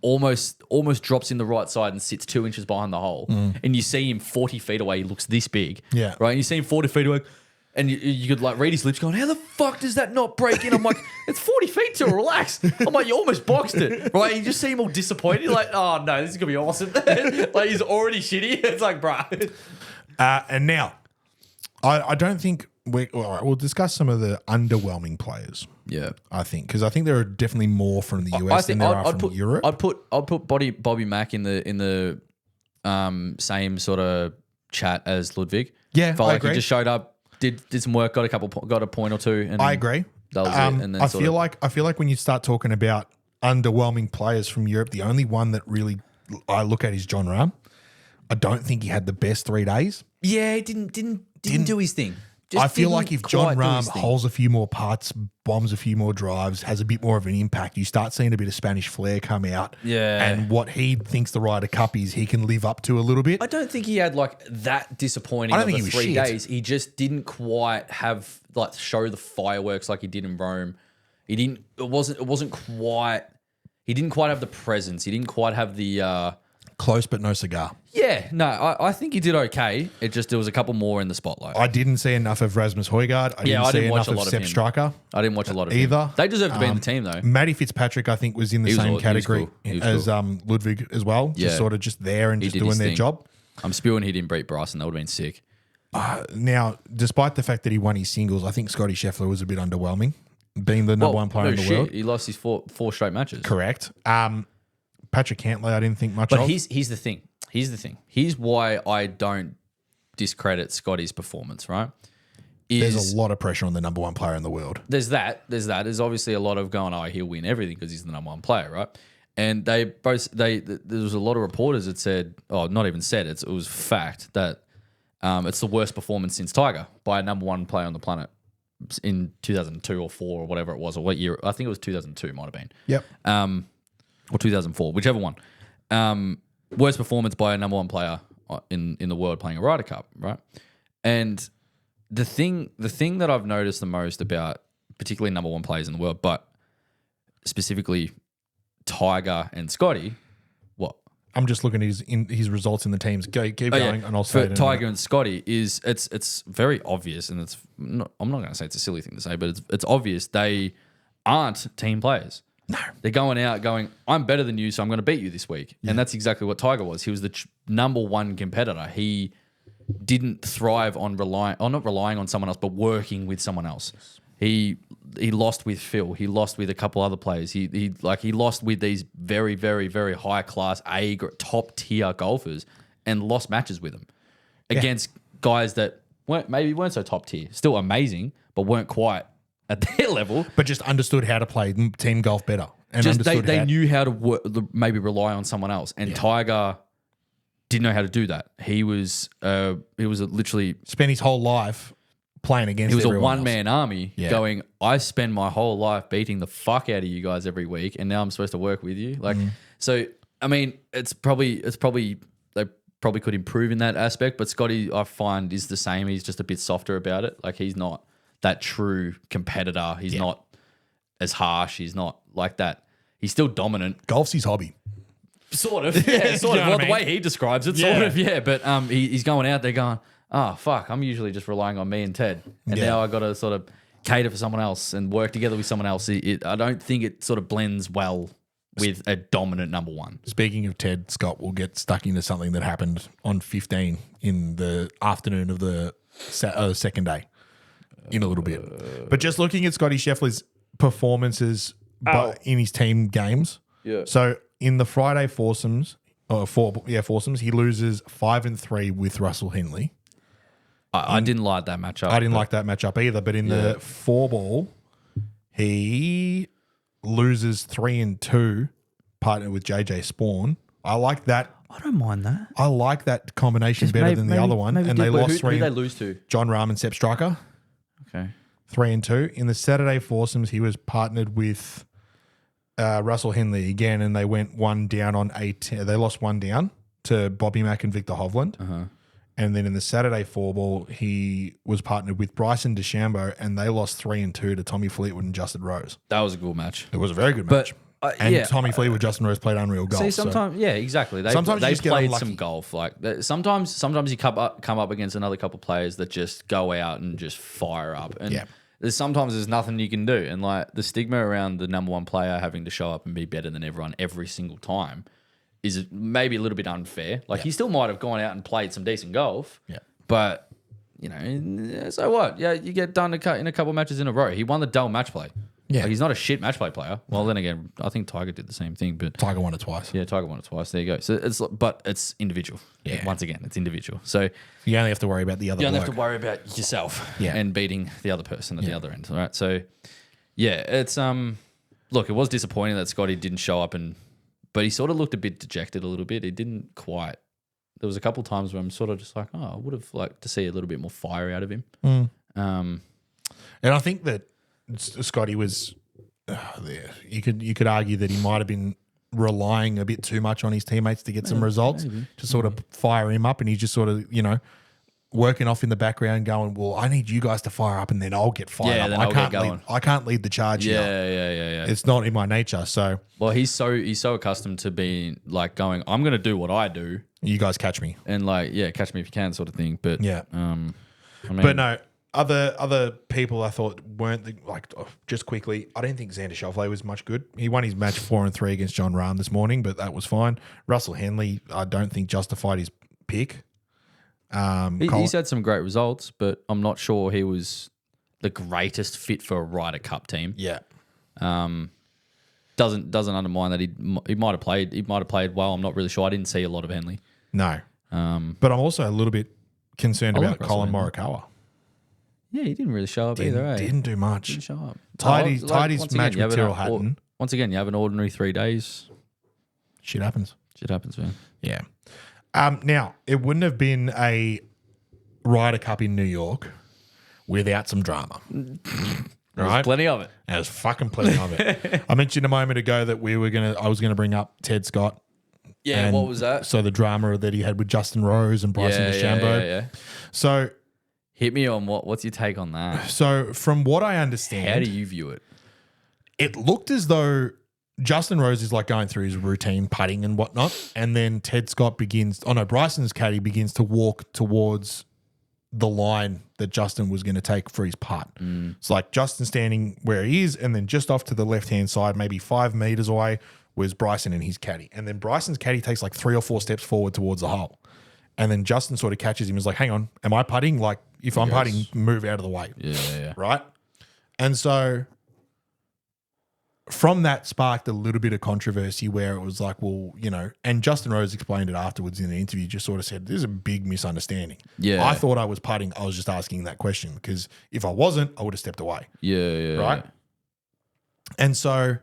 almost drops in the right side and sits 2 inches behind the hole. And you see him 40 feet away. He looks this big. Yeah. Right. And you see him 40 feet away. And you could read his lips going, how the fuck does that not break in? I'm like, it's 40 feet to relax. I'm like, you almost boxed it. Right? You just see him all disappointed. You're like, oh no, this is going to be awesome. He's already shitty. It's like, bruh. And now, I don't think we'll discuss some of the underwhelming players. Yeah. I think. Because I think there are definitely more from the US than there are from Europe. I'd put Bobby Mack in the same sort of chat as Ludwig. Yeah, I agree. He just showed up. Did some work, got a point or two. And I agree. That was it. And then I feel like when you start talking about underwhelming players from Europe, the only one that really I look at is John Rahm. I don't think he had the best 3 days. Yeah, he didn't do his thing. I feel like if John Rahm holds a few more putts, bombs a few more drives, has a bit more of an impact, you start seeing a bit of Spanish flair come out. Yeah. And what he thinks the Ryder Cup is, he can live up to a little bit. I don't think he had that disappointing of the 3 days. He just didn't quite have show the fireworks like he did in Rome. He didn't. It wasn't quite. he didn't quite have the presence. He didn't quite have the Close but no cigar. yeah. No, I think he did okay. It just there was a couple more in the spotlight. I didn't see enough of Rasmus Højgaard. I didn't see enough of Sepp Striker. I didn't watch a lot of either. him. They deserve to be in the team though. Matty Fitzpatrick, I think, was in the same category He was as cool. Ludwig as well. Yeah. Just sort of just there and He just did doing his their thing. job. I'm spewing he didn't beat Bryson. That would have been sick. Now, despite the fact that he won his singles, I think Scotty Scheffler was a bit underwhelming, being the number one player in the world. He lost his four straight matches. Correct. Patrick Cantlay, I didn't think much But of. here's the thing. Here's why I don't discredit Scotty's performance, right? There's a lot of pressure on the number one player in the world. There's that. There's obviously a lot of going, oh, he'll win everything because he's the number one player, right? And there was a lot of reporters that said, oh, not even said, it was fact that it's the worst performance since Tiger by a number one player on the planet in 2002 or 4 or whatever it was, or what year. I think it was 2002, might have been. Yep. Or 2004, whichever one. Worst performance by a number one player in the world playing a Ryder Cup, right? And the thing that I've noticed the most about particularly number one players in the world, but specifically Tiger and Scotty, what? I'm just looking at his results in the teams. Keep going, and I'll say it. For Tiger and Scotty is it's very obvious, and I'm not going to say it's a silly thing to say, but it's obvious they aren't team players. No. They're going out going, I'm better than you, so I'm going to beat you this week. Yeah. And that's exactly what Tiger was. He was the number one competitor. He didn't thrive on not relying on someone else, but working with someone else. He lost with Phil. He lost with a couple other players. He lost with these very, very, very high class top tier golfers and lost matches with them against guys that weren't so top tier. Still amazing, but weren't quite at their level, but just understood how to play team golf better. And just they knew how to maybe rely on someone else. And Tiger didn't know how to do that. He was literally spent his whole life playing against. He was a one man army going, I spend my whole life beating the fuck out of you guys every week, and now I'm supposed to work with you. So I mean, it's probably they probably could improve in that aspect, but Scotty, I find, is the same. He's just a bit softer about it. Like, he's not that true competitor. He's not as harsh. He's not like that. He's still dominant. Golf's his hobby. Sort of. Yeah, sort of. Well, the way he describes it, sort of, yeah. But he's going out there going, oh, fuck, I'm usually just relying on me and Ted. And now I got to sort of cater for someone else and work together with someone else. I don't think it sort of blends well with a dominant number one. Speaking of Ted, Scott will get stuck into something that happened on 15 in the afternoon of the second day in a little bit. But just looking at Scotty Scheffler's performances in his team games. Yeah. So in the Friday foursomes, he loses 5-3 with Russell Henley. I didn't like that matchup. I didn't like that matchup either. But in the 4-ball, he loses 3-2, partnered with JJ Spawn. I like that. I don't mind that. I like that combination better than the other one. And they lost 3. Who did they lose to? John Rahm and Sepp Striker. Okay. 3-2. In the Saturday foursomes, he was partnered with Russell Henley again, and they went one down on 8. They lost one down to Bobby Mack and Victor Hovland. Uh-huh. And then in the Saturday 4-ball, he was partnered with Bryson DeChambeau, and they lost 3-2 to Tommy Fleetwood and Justin Rose. That was a good match. It was a very good match. And Tommy Fleetwood, Justin Rose played unreal golf. See, sometimes, exactly. They played some golf. Like, sometimes you come up against another couple of players that just go out and just fire up. And sometimes there's nothing you can do. And like, the stigma around the number one player having to show up and be better than everyone every single time is maybe a little bit unfair. Like, he still might have gone out and played some decent golf. Yeah. But, so what? Yeah, you get done in a couple of matches in a row. He won the dull match play. Yeah. Like, he's not a shit match play player. Well, then again, I think Tiger did the same thing. But Tiger won it twice. Yeah, Tiger won it twice. There you go. So it's individual. Yeah. Once again, it's individual. So you only have to worry about the other. You only have to worry about yourself and beating the other person at the other end. All right. So yeah, it's look, it was disappointing that Scotty didn't show up, but he sort of looked a bit dejected a little bit. He didn't quite. There was a couple of times where I'm sort of just like, oh, I would have liked to see a little bit more fire out of him. And I think that Scotty was there. You could argue that he might have been relying a bit too much on his teammates to get some results to sort of fire him up, and he just sort of working off in the background going, well, I need you guys to fire up and then I'll get fired up. then I'll get going. I can't lead the charge here. Yeah. It's not in my nature. So Well, he's so accustomed to being like going, I'm going to do what I do. you guys catch me. And like, yeah, catch me if you can sort of thing. But Yeah. I mean, But no, other people I thought weren't just quickly. I didn't think Xander Schauffele was much good. He won his match 4-3 against John Rahm this morning, but that was fine. Russell Henley, I don't think justified his pick. He's had some great results, but I'm not sure he was the greatest fit for a Ryder Cup team. Yeah. Doesn't undermine that he might have played. He might have played well. I'm not really sure. I didn't see a lot of Henley. No. But I'm also a little bit concerned about like Colin Russell Morikawa. Yeah, he didn't really show up either. Eh? Didn't do much. Didn't show up. Tied his once match again, with Tyrrell Hatton. Once again, you have an ordinary 3 days. Shit happens. Shit happens, man. Yeah. Now, it wouldn't have been a Ryder Cup in New York without some drama. There's plenty of it. There's fucking plenty of it. I mentioned a moment ago that I was gonna bring up Ted Scott. Yeah, and what was that? So the drama that he had with Justin Rose and Bryson DeChambeau. Yeah. So hit me on what's your take on that? So from what I understand, How do you view it? it looked as though Justin Rose is like going through his routine putting and whatnot, and then Bryson's caddy begins to walk towards the line that Justin was going to take for his putt. It's like Justin standing where he is, and then just off to the left-hand side, maybe 5 meters away, was Bryson and his caddy. And then Bryson's caddy takes like 3 or 4 steps forward towards the hole. And then Justin sort of catches him and is like, hang on, am I putting? Like, if I'm putting, move out of the way. Yeah. Right? And so from that sparked a little bit of controversy where it was like, well, and Justin Rose explained it afterwards in the interview, just sort of said, there's a big misunderstanding. Yeah. I thought I was putting. I was just asking that question because if I wasn't, I would have stepped away. Yeah. Right? And so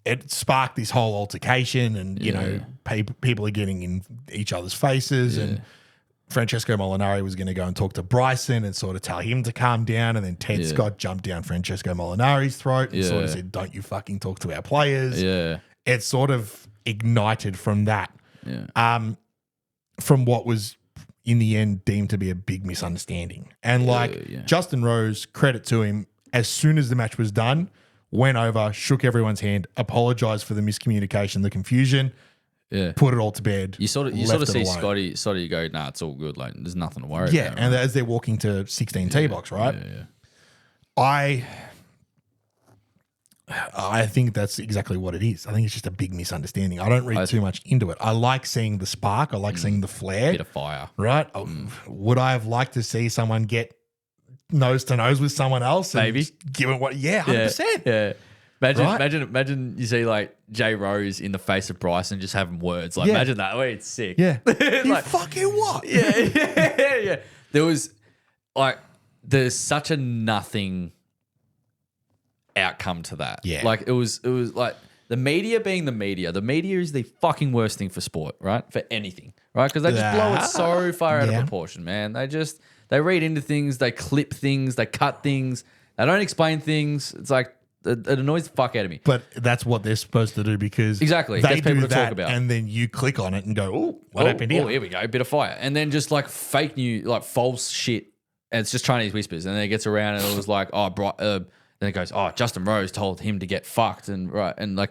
it sparked this whole altercation and, people are getting in each other's faces and Francesco Molinari was going to go and talk to Bryson and sort of tell him to calm down, and then Ted Scott jumped down Francesco Molinari's throat and sort of said, don't you fucking talk to our players. Yeah. It sort of ignited from that. Yeah. From what was in the end deemed to be a big misunderstanding. And Justin Rose, credit to him, as soon as the match was done, went over, shook everyone's hand, apologized for the miscommunication, the confusion, put it all to bed. You sort of see Scotty go, nah, it's all good. Like, there's nothing to worry about. Yeah, and as they're walking to 16 tee box, right? Yeah. I think that's exactly what it is. I think it's just a big misunderstanding. I don't read too much into it. I like seeing the spark. I like seeing the flare. Bit of fire. Right? Would I have liked to see someone get nose to nose with someone else? Maybe. Given what? Yeah, 100%. Yeah. Imagine you see like Jay Rose in the face of Bryson just having words. Like, imagine that. Wait, it's sick. Yeah. Like, fucking what? Yeah. There's such a nothing outcome to that. Yeah. Like, it was like the media being the media. The media is the fucking worst thing for sport, right? For anything, right? Because they just blow it so far out of proportion, man. They read into things, they clip things, they cut things, they don't explain things. It's like, it annoys the fuck out of me. But that's what they're supposed to do because exactly they gets people do to that, talk about. and then you click on it and go, "Oh, what happened here?" Oh, here we go, bit of fire, and then just like fake news, like false shit, and it's just Chinese whispers, and then it gets around and it was like, then it goes, Justin Rose told him to get fucked, and like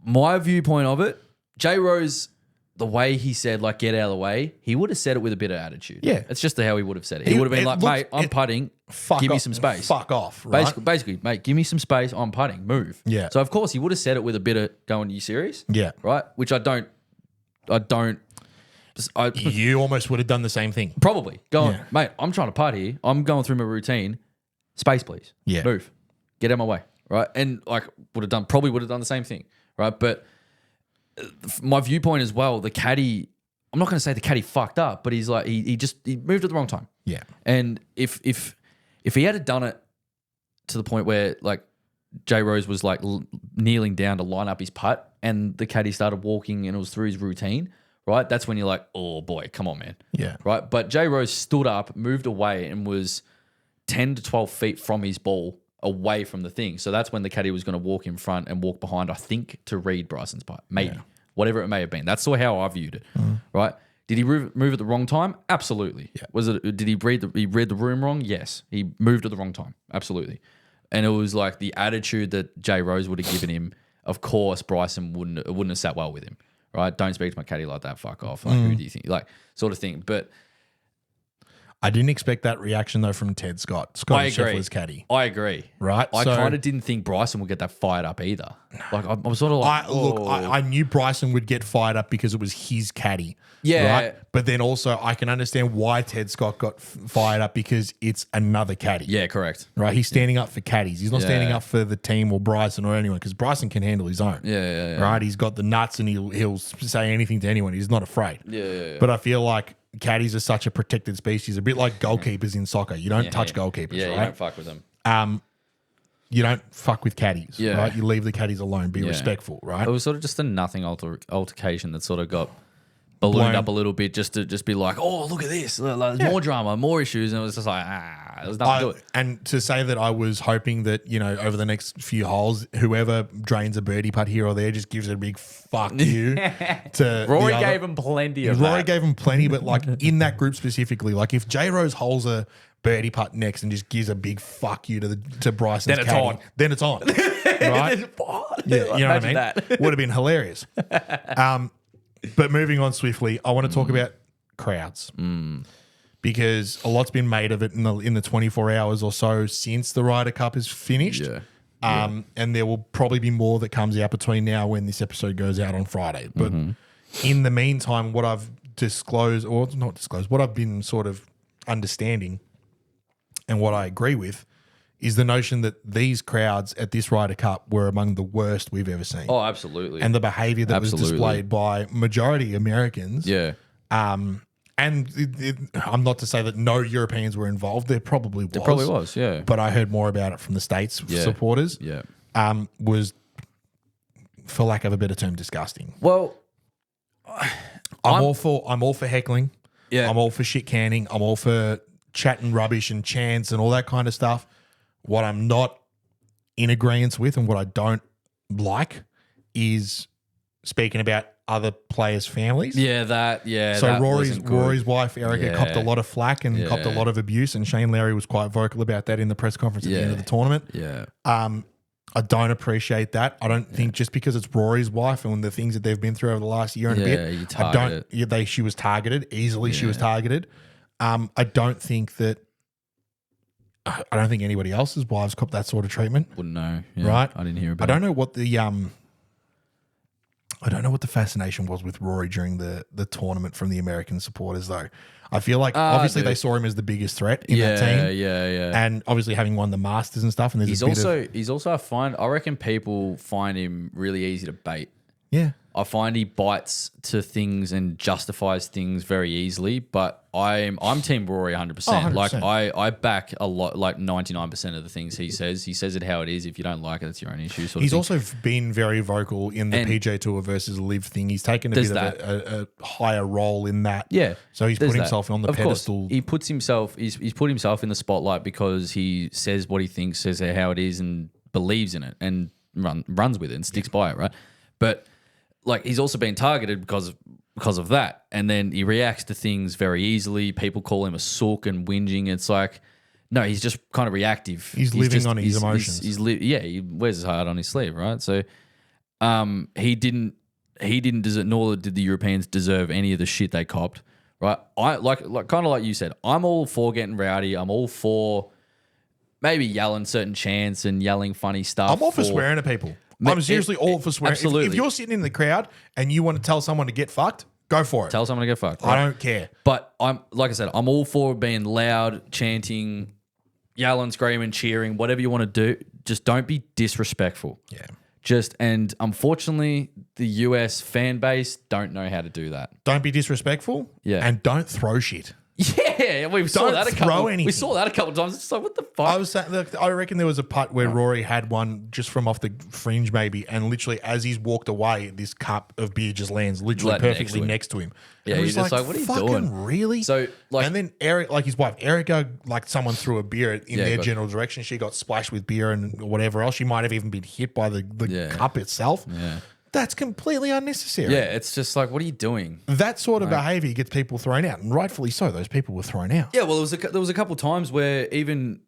my viewpoint of it, Jay Rose. The way he said, like, get out of the way, he would have said it with a bit of attitude. Yeah. It's just how he would have said it. He would have been like, mate, I'm putting. Give me some space. Fuck off, right? Basically, mate, give me some space. I'm putting. Move. Yeah. So, of course, he would have said it with a bit of going, you serious? Yeah. Right? Which I don't. You almost would have done the same thing. Probably. Mate, I'm trying to putt here. I'm going through my routine. Space, please. Yeah. Move. Get out of my way. Right? And, like, probably would have done the same thing. Right? But my viewpoint as well, the caddy, I'm not going to say the caddy fucked up, but he's like, he moved at the wrong time. Yeah. And if he had done it to the point where like Jay Rose was like kneeling down to line up his putt and the caddy started walking and it was through his routine, right? That's when you're like, oh boy, come on, man. Yeah. Right. But Jay Rose stood up, moved away and was 10 to 12 feet from his ball away from the thing. So that's when the caddy was going to walk in front and walk behind, I think, to read Bryson's putt. Maybe. Yeah. Whatever it may have been. That's sort of how I viewed it. Right? Did he move at the wrong time? Absolutely. Yeah. Was it? Did he read the room wrong? Yes. He moved at the wrong time. Absolutely. And it was like the attitude that Jay Rose would have given him. Of course, Bryson wouldn't have sat well with him. Right? Don't speak to my caddy like that. Fuck off. Like, who do you think? Like, sort of thing. But I didn't expect that reaction though from Ted Scott. Scotty Scheffler's caddy. I agree. Right? I kind of didn't think Bryson would get that fired up either. Like, I'm sort of like, I knew Bryson would get fired up because it was his caddy. Yeah. Right? But then also I can understand why Ted Scott got fired up because it's another caddy. yeah, correct. Right? He's standing up for caddies. He's not standing Yeah. up for the team or Bryson or anyone because Bryson can handle his own. Yeah. Right? He's got the nuts and he'll say anything to anyone. He's not afraid. Yeah. But I feel like caddies are such a protected species, a bit like goalkeepers in soccer. You don't touch goalkeepers, Yeah, you right? don't fuck with them. You don't fuck with caddies, Yeah. right? You leave the caddies alone. Be respectful, right? It was sort of just a nothing altercation that sort of got ballooned up a little bit just to be like, oh, look at this. There's more drama, more issues. And it was just like, there's nothing to it. And to say that I was hoping that, over the next few holes, whoever drains a birdie putt here or there just gives it a big fuck you to Rory the other. gave him plenty of Rory that. gave him plenty, but like in that group specifically, like if J Rose holds a birdie putt next and just gives a big fuck you to Bryson's Then it's caddy, on. Then it's on. Right? Yeah, you know what I mean? That. Would have been hilarious. But moving on swiftly, I want to talk about crowds because a lot's been made of it in the 24 hours or so since the Ryder Cup is finished. Yeah. And there will probably be more that comes out between now when this episode goes out on Friday. But in the meantime, what I've disclosed, or not disclosed, what I've been sort of understanding and what I agree with is the notion that these crowds at this Ryder Cup were among the worst we've ever seen. Oh, absolutely. And the behavior that was displayed by majority Americans. yeah. And I'm not to say that no Europeans were involved. There probably was. It probably was, yeah. But I heard more about it from the States supporters. Yeah. Was, for lack of a better term, disgusting. Well, I'm all for heckling. Yeah. I'm all for shit canning. I'm all for chatting rubbish and chants and all that kind of stuff. What I'm not in agreement with and what I don't like is speaking about other players' families. So So Rory's wife Erica copped a lot of flack and copped a lot of abuse, and Shane Lowry was quite vocal about that in the press conference at the end of the tournament. Yeah. I don't appreciate that. I don't think just because it's Rory's wife and the things that they've been through over the last year and a bit, you target it. She was targeted easily. She was targeted. I don't think anybody else's wives copped that sort of treatment. Wouldn't know. Yeah, Right? I didn't hear about I don't know what the fascination was with Rory during the tournament from the American supporters, though. I feel like obviously they saw him as the biggest threat in that team. Yeah. And obviously having won the Masters and stuff. And there's He's also I reckon people find him really easy to bait. yeah. I find he bites to things and justifies things very easily, but I'm Team Rory 100%. Oh, 100%. Like I back a lot, like 99% of the things he says. He says it how it is. If you don't like it, it's your own issue. He's also been very vocal in the PJ Tour versus Live thing. He's taken a bit of a higher role in that. Yeah. So he's put himself on the pedestal. Course. He puts himself. He's put himself in the spotlight because he says what he thinks, says how it is, and believes in it, and runs with it and sticks by it. Right, but. Like, he's also been targeted because of that. And then he reacts to things very easily. People call him a sook and whinging. It's like, no, he's just kind of reactive. He's living on his emotions. He wears his heart on his sleeve, right? So he didn't deserve, nor did the Europeans deserve any of the shit they copped, right? I like kind of like you said, I'm all for getting rowdy. I'm all for maybe yelling certain chants and yelling funny stuff. I'm all for swearing at people. I'm seriously all for swearing. Absolutely. If you're sitting in the crowd and you want to tell someone to get fucked, go for it. Tell someone to get fucked. I don't care. But I'm like I said, I'm all for being loud, chanting, yelling, screaming, cheering, whatever you want to do. Just don't be disrespectful. Yeah. And unfortunately, the US fan base don't know how to do that. Don't be disrespectful. Yeah. And don't throw shit. Yeah, we saw that a couple. anything. We saw that a couple of times. It's like, what the fuck? I was saying, look, I reckon there was a putt where Rory had one just from off the fringe, maybe, and literally as he's walked away, this cup of beer just lands literally perfectly next to him. Yeah, and you're just like, what are you fucking doing? Really? So, like, and then Eric, like his wife Erica, like someone threw a beer in their but- general direction. She got splashed with beer and whatever else. She might have even been hit by the cup itself. Yeah. That's completely unnecessary. Yeah, it's just like, what are you doing? That sort of behaviour gets people thrown out, and rightfully so. Those people were thrown out. Yeah, well, there was a couple times where even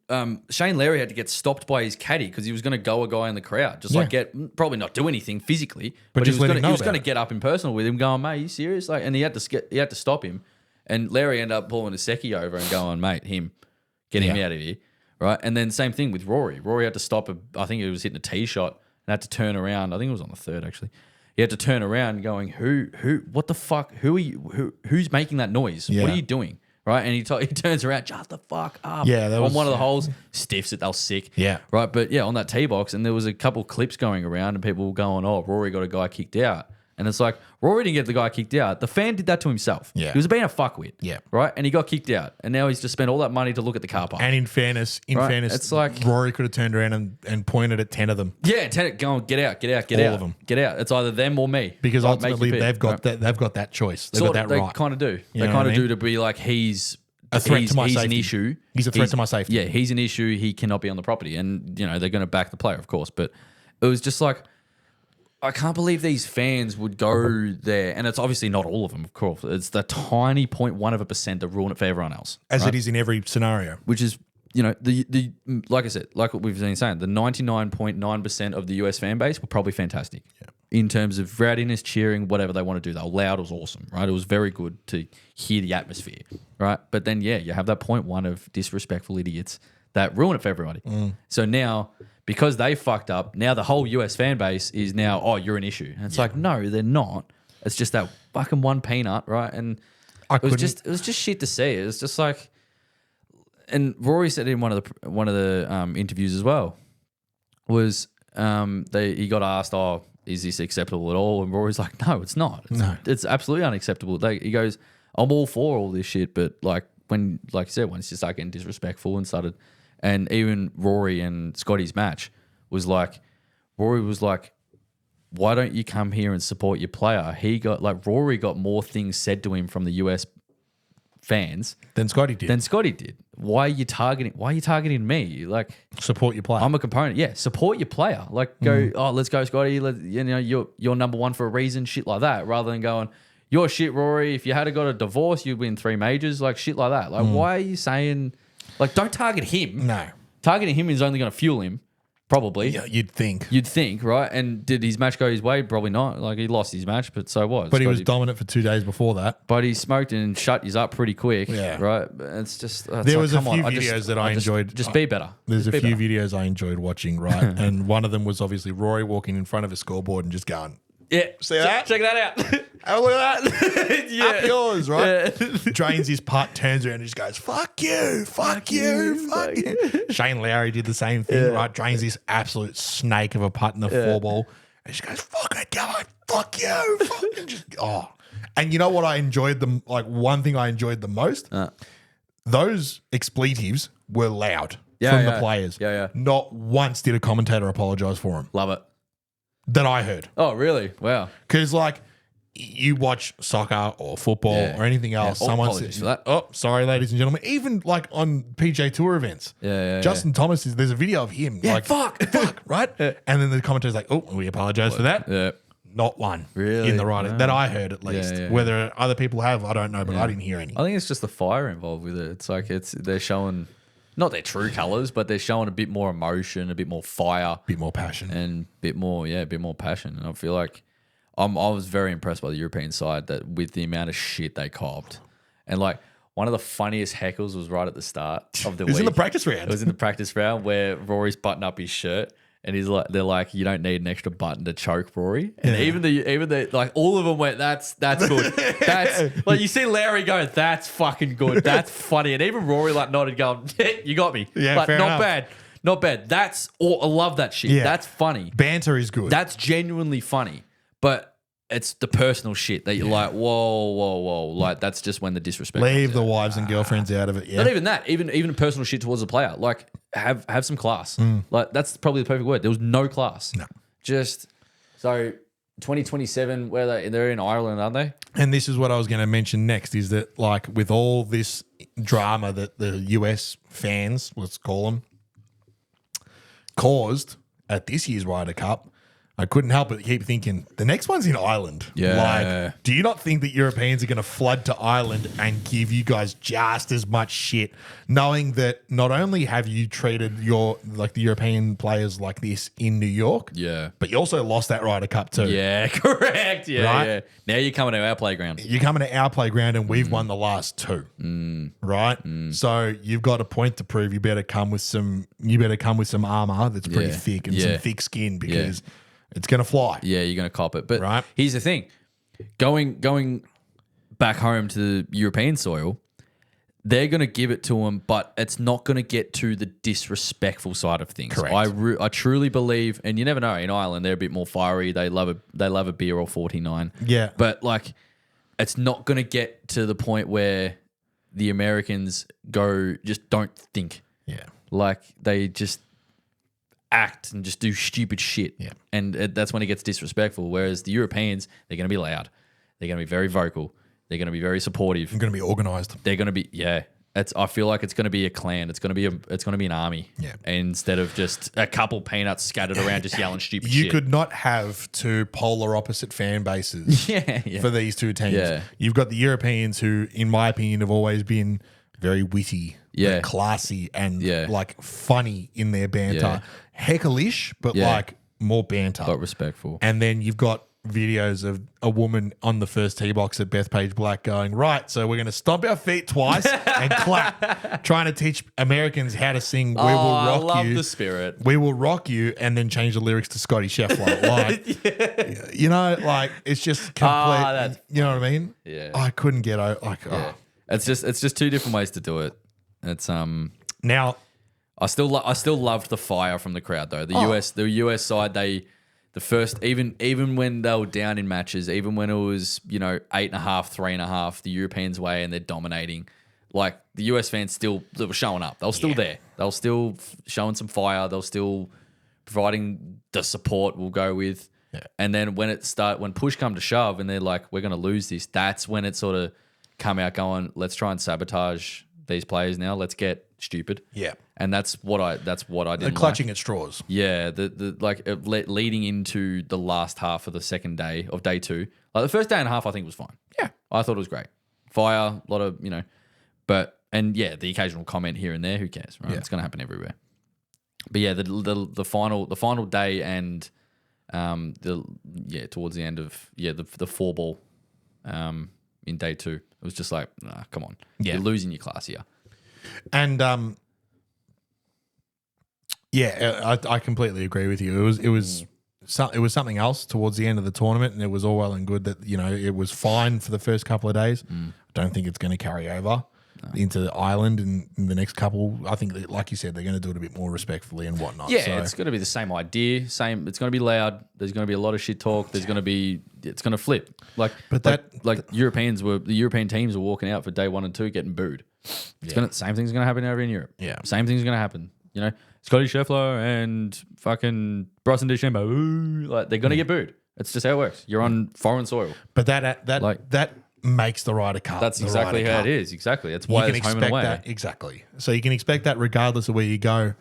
Shane Larry had to get stopped by his caddy because he was going to go a guy in the crowd, just like probably not do anything physically, but just he was let him know going to about get up in personal with him, going, mate, are you serious? Like, and he had to stop him, and Larry ended up pulling a secchi over and going, mate, get him out of here, right? And then same thing with Rory. Rory had to stop. I think he was hitting a tee shot and had to turn around. I think it was on the third actually. He had to turn around going, what the fuck? Who are you? Who's making that noise? Yeah. What are you doing? Right. And he turns around, shut the fuck up. Yeah, that on was- one of the holes, stiffs it, they were sick. Yeah. Right. But yeah, on that tee box, and there was a couple clips going around and people were going, oh, Rory got a guy kicked out. And it's like, Rory didn't get the guy kicked out. The fan did that to himself. Yeah. He was being a fuckwit. Yeah. Right. And he got kicked out. And now he's just spent all that money to look at the car park. And in fairness, it's like- Rory could have turned around and pointed at 10 of them. Yeah, go on, get out. All of them. Get out. It's either them or me. Because Like, make ultimately your pick, they've got that choice. They've Sort got of, that they right. kind of do. You They know what kind I of mean? do to be like he's A threat to my he's an safety. issue. He's a threat to my safety. Yeah, he's an issue. He cannot be on the property, and they're going to back the player, of course. But it was just like, I can't believe these fans would go there, and it's obviously not all of them, of course. It's the tiny 0.1% that ruin it for everyone else, As right? it is in every scenario. Which is, the like I said, like what we've been saying, the 99.9% of the US fan base were probably fantastic in terms of rowdiness, cheering, whatever they want to do. They were loud. It was awesome, right? It was very good to hear the atmosphere, right? But then, you have that 0.1 of disrespectful idiots that ruin it for everybody. So now, because they fucked up, now the whole US fan base is now, oh, you're an issue. And it's like, no, they're not. It's just that fucking one peanut, right? And it was just shit to see. It was just like, and Rory said in one of the interviews as well, was he got asked, oh, is this acceptable at all? And Rory's like, no, it's not. It's absolutely unacceptable. He goes, I'm all for all this shit, but like you said, once you start getting disrespectful and even Rory and Scotty's match was like, Rory was like, why don't you come here and support your player? Rory got more things said to him from the US fans Than Scotty did. Why are you targeting me? Like, Support your player. I'm a component. Yeah, support your player. Like, go, oh, let's go, Scotty. You're number one for a reason. Shit like that. Rather than going, you're shit, Rory. If you had got a divorce, you'd win 3 majors. Like shit like that. Like, why are you saying? Like, don't target him. No. Targeting him is only going to fuel him. Probably. Yeah, you'd think. You'd think, right? And did his match go his way? Probably not. Like, he lost his match, but so what? But he was dominant for 2 days before that. But he smoked and shut his up pretty quick. Yeah. Right? It's just... There was a few videos that I enjoyed. Just be better. There's a few videos I enjoyed watching, right? And one of them was obviously Rory walking in front of a scoreboard and just going, Yeah. See that? Check that out. have a look at that. Yeah. Up yours, right? Yeah. Drains his putt, turns around and just goes, fuck you, fuck you, fuck you. Shane Lowry did the same thing, right? Drains this absolute snake of a putt in the 4-ball. And she goes, fuck it, go on, fuck you. Fucking just, oh. And you know what I enjoyed one thing I enjoyed the most? Those expletives were loud from the players. Yeah, yeah. Not once did a commentator apologize for them Love it. that I heard. Oh, really? Wow. Because, you watch soccer or football or anything else, Yeah. someone Apologies says, for that. oh, sorry, ladies and gentlemen. Even on PJ Tour events. Yeah. Justin Thomas, there's a video of him. fuck, right? And then the commentator's like, oh, we apologize for that. Yeah. Not one. Really? In the writing. That I heard at least. Yeah. Whether other people have, I don't know, but I didn't hear any. I think it's just the fire involved with it. It's like they're showing not their true colors, but they're showing a bit more emotion, a bit more fire, Bit more passion. and a bit more passion. And I feel like I was very impressed by the European side that with the amount of shit they copped. And one of the funniest heckles was right at the start of the week. It was in the practice round. It was in the practice round where Rory's buttoned up his shirt. And they're like, you don't need an extra button to choke Rory. And even the all of them went, that's good. That's you see Larry go, that's fucking good. That's funny. And even Rory nodded, going, you got me. Yeah, fair not enough. bad. Not bad. I love that shit. Yeah. That's funny. Banter is good. That's genuinely funny. But it's the personal shit that you're like, whoa. Like, that's just when the disrespect Leave comes the out. wives and girlfriends out of it. Yeah. Not even that. Even personal shit towards the player. Like, have some class. That's probably the perfect word. There was no class. No. Just so 2027, where they're in Ireland, aren't they? And this is what I was going to mention next is that, with all this drama that the US fans, let's call them, caused at this year's Ryder Cup, I couldn't help but keep thinking, the next one's in Ireland. Yeah. Like, do you not think that Europeans are going to flood to Ireland and give you guys just as much shit, knowing that not only have you treated the European players like this in New York, but you also lost that Ryder Cup too. Yeah, correct. Yeah, Right? yeah. Now you're coming to our playground. You're coming to our playground and we've won the last two. Right? So you've got a point to prove. You better come with some armor that's pretty thick and some thick skin because it's going to fly. Yeah, you're going to cop it. But Right. here's the thing. Going back home to the European soil, they're going to give it to them, but it's not going to get to the disrespectful side of things. Correct. I truly believe, and you never know, in Ireland, they're a bit more fiery. They love a beer or 49. Yeah. But like, it's not going to get to the point where the Americans just don't think. Yeah. Like, they just act and just do stupid shit. Yeah. And that's when it gets disrespectful. Whereas the Europeans, they're going to be loud. They're going to be very vocal. They're going to be very supportive. I'm going to be organised. They're going to be, I feel like it's going to be a clan. It's going to be an army. Yeah. Instead of just a couple peanuts scattered around just yelling stupid shit. You could not have two polar opposite fan bases for these two teams. Yeah. You've got the Europeans who, in my opinion, have always been very witty, Yeah. classy, and Yeah. like funny in their banter. Yeah. Hecklish, but Yeah. like more banter. But respectful. And then you've got videos of a woman on the first tee box at Bethpage Black going, right, so we're going to stomp our feet twice and clap, trying to teach Americans how to sing We Will Rock I love You. the spirit. We Will Rock You, and then change the lyrics to Scotty Scheffler. Like, you know, like it's just complete. that's you know what I mean? Yeah. I couldn't get over. Like, It's just two different ways to do it. It's now, I still loved the fire from the crowd though. The US side, the first even when they were down in matches, even when it was 8.5, 3.5 the Europeans' way and they're dominating, like the US fans they were showing up. They were still there. They were still showing some fire. They were still providing the support we'll go with. Yeah. And then when push come to shove and they're like, we're going to lose this, that's when it sort of come out going, let's try and sabotage these players now. Let's get stupid. yeah, And that's what I they're didn't clutching like. at straws. Yeah, leading into the last half of the second day of day two. Like the first day and a half, I think was fine. Yeah. I thought it was great. Fire, a lot of the occasional comment here and there. Who cares? Right? Yeah. It's going to happen everywhere. But yeah, the final day and towards the end of the four ball in day two, it was just like, nah, come on, you're losing your class here. And I completely agree with you. It was something else towards the end of the tournament, and it was all well and good that it was fine for the first couple of days. I don't think it's going to carry over into Ireland in the next couple. I think that, like you said, they're going to do it a bit more respectfully and whatnot. Yeah, so, it's going to be the same idea. It's going to be loud. There's going to be a lot of shit talk. It's going to flip. The European teams were walking out for day 1 and 2 getting booed. Same thing's going to happen over in Europe. Yeah. Same thing's going to happen. Scotty Scheffler and fucking Bryson DeChambeau, ooh, like they're going to get booed. It's just how it works. You're on foreign soil. but that makes the Ryder Cup. That's the exactly Ryder how Cup. it is. Exactly. That's You why can it's home expect and away. that exactly. So you can expect that regardless of where you go.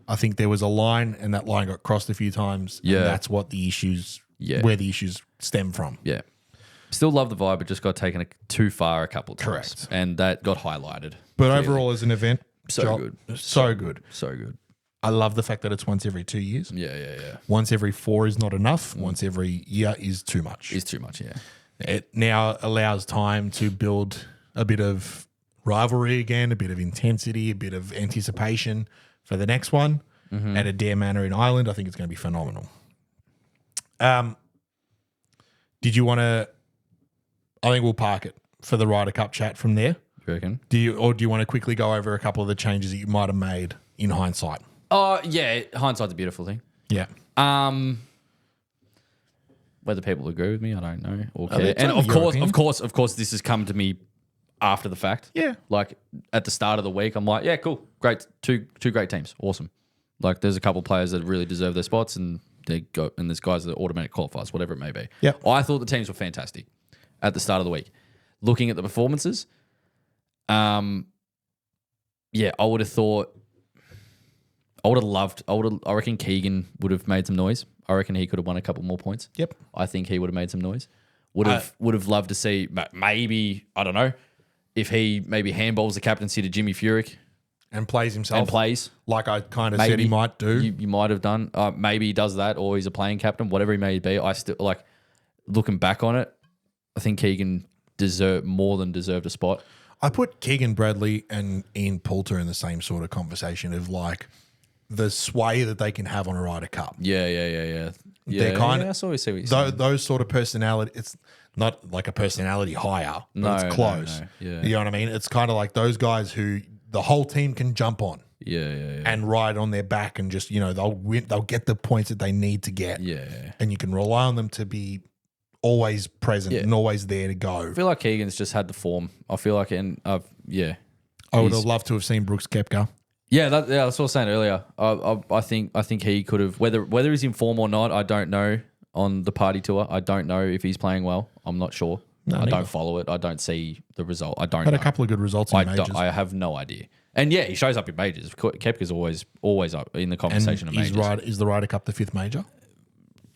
I think there was a line, and that line got crossed a few times. Yeah. And that's what the issues, where the issues stem from. Yeah. Still love the vibe. It just got taken too far a couple of times. Correct. And that got highlighted. But clearly. overall, as an event, So good. So good. So good. I love the fact that it's once every 2 years. Yeah. Once every 4 is not enough. Once every year is too much. It's too much, yeah. It now allows time to build a bit of rivalry again, a bit of intensity, a bit of anticipation for the next one at a Dare Manor in Ireland. I think it's going to be phenomenal. Did you want to? I think we'll park it for the Ryder Cup chat from there. You reckon? Do you want to quickly go over a couple of the changes that you might have made in hindsight? Oh, yeah. Hindsight's a beautiful thing. Yeah. Whether people agree with me, I don't know. Or Oh, care. it's And only your opinion. of course, this has come to me after the fact. Yeah. Like at the start of the week, I'm like, yeah, cool, great, two great teams, awesome. Like there's a couple of players that really deserve their spots, and there's guys that automatic qualifiers, whatever it may be. Yeah. I thought the teams were fantastic at the start of the week. Looking at the performances, I would have thought. I reckon Keegan would have made some noise. I reckon he could have won a couple more points. Yep. I think he would have made some noise. Would have loved to see maybe, I don't know, if he maybe handballs the captaincy to Jimmy Furyk and plays himself. and plays. Like I kind of said he might do. You might have done. Maybe he does that, or he's a playing captain, whatever he may be. I still like looking back on it. I think Keegan deserved a spot. I put Keegan Bradley and Ian Poulter in the same sort of conversation of like the sway that they can have on a Ryder Cup. Yeah. They're kind of. I always see what you're saying. Those sort of personality. It's not like a personality higher, but it's close. No. Yeah. You know what I mean? It's kind of like those guys who the whole team can jump on. Yeah. And ride on their back and just, they'll win, they'll get the points that they need to get. Yeah. And you can rely on them to be always present and always there to go. I feel like Keegan's just had the form. I feel like, I would have loved to have seen Brooks Koepka. Yeah, that's what I was saying earlier. I think he could have, whether he's in form or not, I don't know. On the party tour, I don't know if he's playing well. I'm not sure. I don't follow it. I don't see the result. I don't Had know. a couple of good results in majors. I have no idea. And yeah, he shows up in majors. Koepka's always up in the conversation of majors. Is the Ryder Cup the 5th major?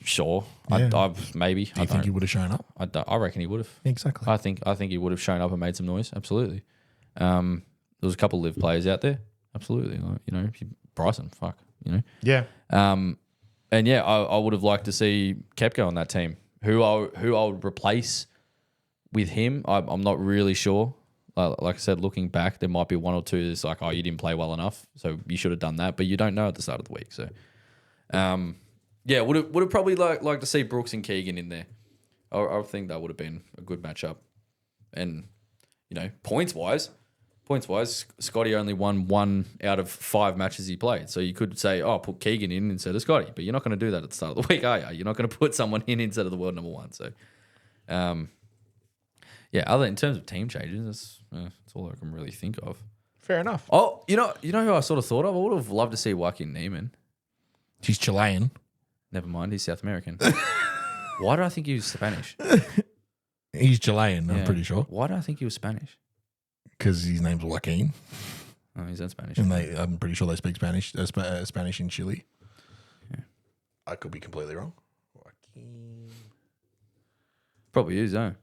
Sure. Yeah. Maybe. Do you think he would have shown up? I reckon he would have. Exactly. I think he would have shown up and made some noise. Absolutely. There was a couple of live players out there. Absolutely. Like, Bryson, fuck, Yeah. And yeah, I would have liked to see Koepka on that team. Who I would replace with him, I'm not really sure. Like I said, looking back, there might be one or two that's like, oh, you didn't play well enough, so you should have done that, but you don't know at the start of the week. So, yeah, would have probably like to see Brooks and Keegan in there. I think that would have been a good matchup. And points wise, Scotty only won 1 out of 5 matches he played. So you could say, oh, put Keegan in instead of Scotty, but you're not going to do that at the start of the week, are you? You're not going to put someone in instead of the world number 1. So, yeah. Other in terms of team changes, that's all I can really think of. Fair enough. Oh, you know who I sort of thought of? I would have loved to see Joaquin Neiman. He's Chilean. Never mind, he's South American. Why do I think he was Spanish? He's Chilean, I'm pretty sure. Why do I think he was Spanish? Because his name's Joaquin. Oh, he's not Spanish. And I'm pretty sure they speak Spanish Spanish in Chile. Yeah. I could be completely wrong. Joaquin. Probably is, though.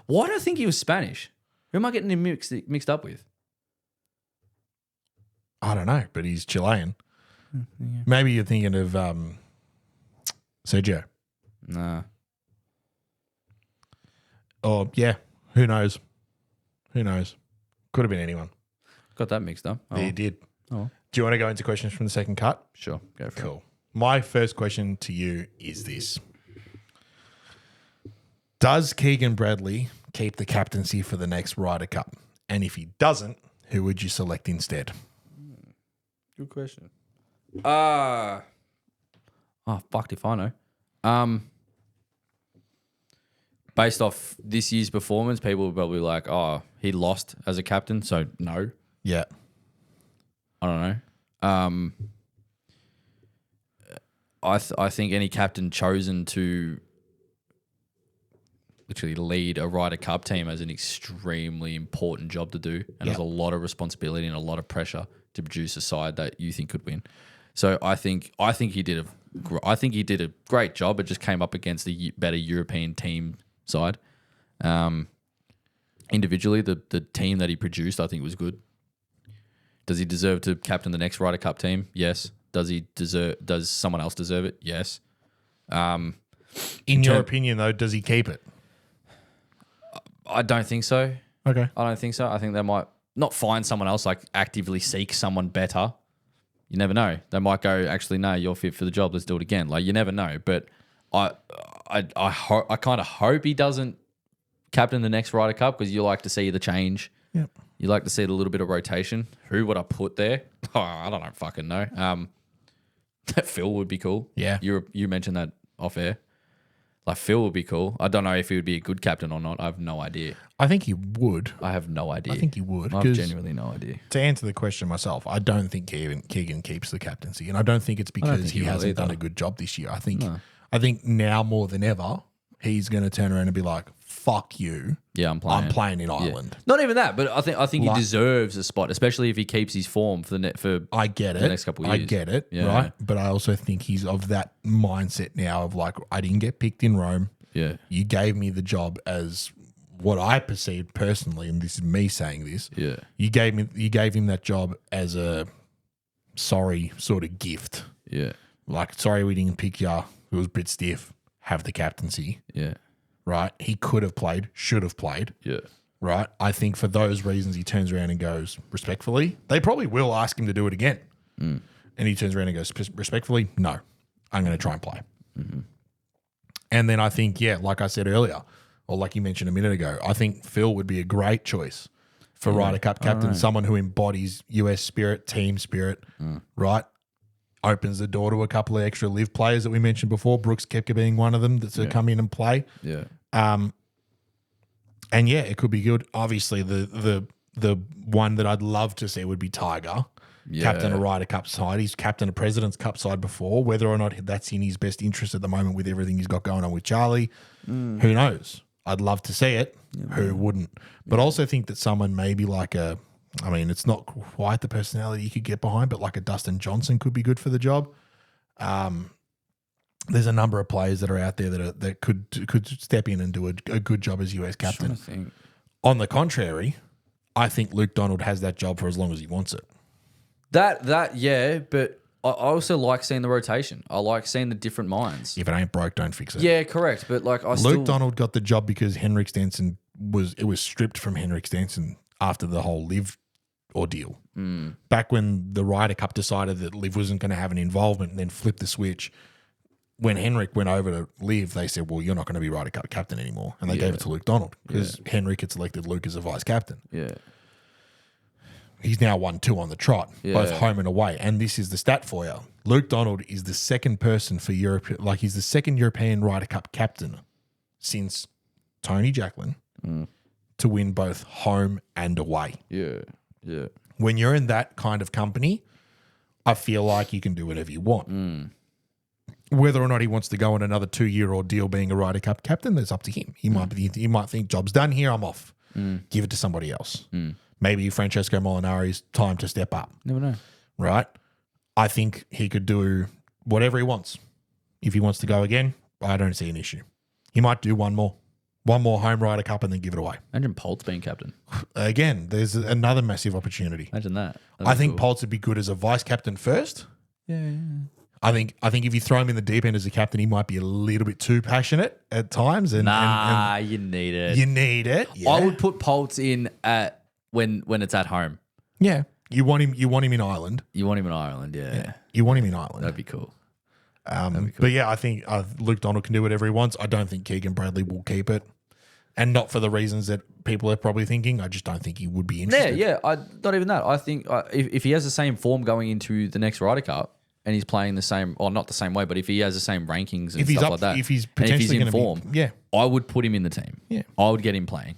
Why do I think he was Spanish? Who am I getting him mixed up with? I don't know, but he's Chilean. Yeah. Maybe you're thinking of Sergio. Nah. Oh, yeah. Who knows? Who knows? Could have been anyone. Got that mixed up. Oh. Yeah, you did. Oh. Do you want to go into questions from the second cut? Sure. Go for it. Cool. My first question to you is this. Does Keegan Bradley keep the captaincy for the next Ryder Cup? And if he doesn't, who would you select instead? Good question. Oh, fucked if I know. Based off this year's performance, people will probably like, oh, he lost as a captain, so no. Yeah. I don't know. I think any captain chosen to literally lead a Ryder Cup team has an extremely important job to do, and there's a lot of responsibility and a lot of pressure to produce a side that you think could win. So I think he did a great job. It just came up against the better European team side. Individually, the team that he produced, I think, was good. Does he deserve to captain the next Ryder Cup team? Yes. Does someone else deserve it? Yes. In your opinion, though, does he keep it? I don't think so. Okay. I don't think so. I think they might not find someone else, like actively seek someone better. You never know. They might go, actually, no, you're fit for the job. Let's do it again. Like, you never know. But I kind of hope he doesn't captain the next Ryder Cup, because you like to see the change. Yep. You like to see a little bit of rotation. Who would I put there? Oh, I don't fucking know. Phil would be cool. Yeah. You mentioned that off air. Like, Phil would be cool. I don't know if he would be a good captain or not. I have no idea. I think he would. I have no idea. I think he would. I have genuinely no idea. To answer the question myself, I don't think Keegan keeps the captaincy, and I don't think it's because he hasn't done a good job this year. I think now more than ever, he's going to turn around and be like, fuck you. Yeah, I'm playing in Ireland. Not even that, but I think he deserves a spot, especially if he keeps his form for I get it. the next couple of years. I get it, right? But I also think he's of that mindset now of like, I didn't get picked in Rome. Yeah. You gave me the job as what I perceived personally, and this is me saying this. Yeah. You gave him that job as a sorry sort of gift. Yeah. Like, sorry we didn't pick you. It was a bit stiff. Have the captaincy. Yeah. Right? He could have played, should have played. Yeah. Right? I think for those reasons he turns around and goes, respectfully, they probably will ask him to do it again. And he turns around and goes, respectfully, no, I'm going to try and play. And then I think, yeah, like I said earlier, or like you mentioned a minute ago, I think Phil would be a great choice for Ryder Cup captain, someone who embodies US spirit, team spirit, right? Opens the door to a couple of extra live players that we mentioned before. Brooks Koepka being one of them that's to come in and play. Yeah. And yeah, it could be good. Obviously, the one that I'd love to see would be Tiger, captain a Ryder Cup side. He's captain a President's Cup side before. Whether or not that's in his best interest at the moment with everything he's got going on with Charlie, who knows? I'd love to see it. Who wouldn't? But I also think that someone maybe like it's not quite the personality you could get behind, but like a Dustin Johnson could be good for the job. There's a number of players that are out there that could step in and do a good job as US captain. On the contrary, I think Luke Donald has that job for as long as he wants it. Yeah, but I also like seeing the rotation. I like seeing the different minds. If it ain't broke, don't fix it. Yeah, correct. But like Luke Donald got the job because Henrik Stenson was stripped from Henrik Stenson after the whole Liv ordeal. Back when the Ryder Cup decided that Liv wasn't going to have an involvement and then flipped the switch. When Henrik went over to Liv, they said, well, you're not going to be Ryder Cup captain anymore. And they gave it to Luke Donald because Henrik had selected Luke as a vice captain. Yeah. He's now 1-2 on the trot, both home and away. And this is the stat for you. Luke Donald is the second person for Europe, like he's the second European Ryder Cup captain since Tony Jacklin to win both home and away. Yeah. Yeah. When you're in that kind of company, I feel like you can do whatever you want. Whether or not he wants to go on another 2-year ordeal being a Ryder Cup captain, that's up to him. He might think, job's done here, I'm off. Give it to somebody else. Maybe Francesco Molinari's time to step up. Never know. Right? I think he could do whatever he wants. If he wants to go again, I don't see an issue. He might do one more home Ryder Cup and then give it away. Imagine Poltz being captain. Again, there's another massive opportunity. Imagine that. I think Poltz would be good as a vice captain first. Yeah. I think if you throw him in the deep end as a captain, he might be a little bit too passionate at times. And you need it. You need it. Yeah. I would put Poltz in at when it's at home. Yeah. You want him in Ireland. You want him in Ireland, yeah. You want him in Ireland. That'd be cool. But yeah, I think Luke Donald can do whatever he wants. I don't think Keegan Bradley will keep it. And not for the reasons that people are probably thinking. I just don't think he would be interested. Yeah. Not even that. I think if he has the same form going into the next Ryder Cup and he's playing the same, or not the same way, but if he has the same rankings and stuff like that, if he's potentially in form, I would put him in the team. Yeah, I would get him playing.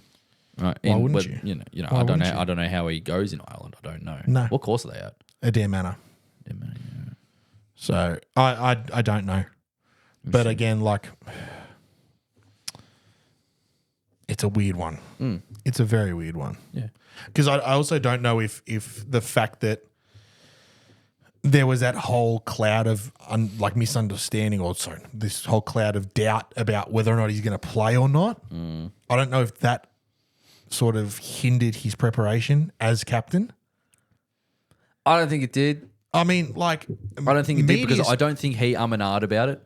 Right? Why wouldn't you? You know, I don't know how he goes in Ireland. I don't know. No. What course are they at? Adair Manor. Yeah. So I don't know, but again, like, it's a weird one. It's a very weird one. Yeah, because I also don't know if the fact that there was that whole cloud of misunderstanding, or sorry, this whole cloud of doubt about whether or not he's going to play or not. I don't know if that sort of hindered his preparation as captain. I don't think it did. I mean, like, I don't think it did because I don't think he and ahhed about it.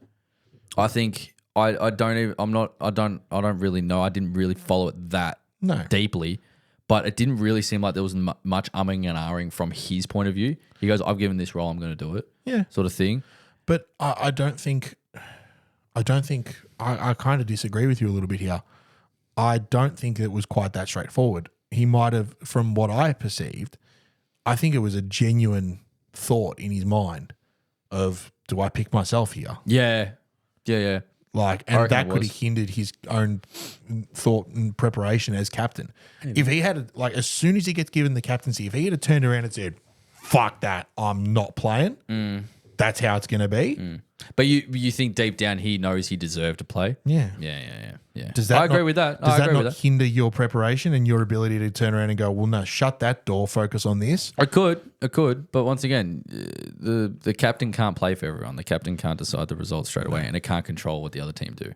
I think I don't really know. I didn't really follow it that deeply, but it didn't really seem like there was much umming and ahhing from his point of view. He goes, "I've given this role, I'm going to do it." Yeah, sort of thing. But I kind of disagree with you a little bit here. I don't think it was quite that straightforward. He might have, from what I perceived, I think it was a genuine thought in his mind of, do I pick myself here? Yeah. Like, and that could have hindered his own thought and preparation as captain. If he had, as soon as he gets given the captaincy, if he had turned around and said, fuck that, I'm not playing, that's how it's going to be. But you think deep down he knows he deserved to play? Yeah. Yeah. Does that I agree not- with that. Does I that agree not with that. hinder your preparation and your ability to turn around and go, well, no, shut that door, focus on this? It could, but once again, the captain can't play for everyone. The captain can't decide the results straight away, and it can't control what the other team do.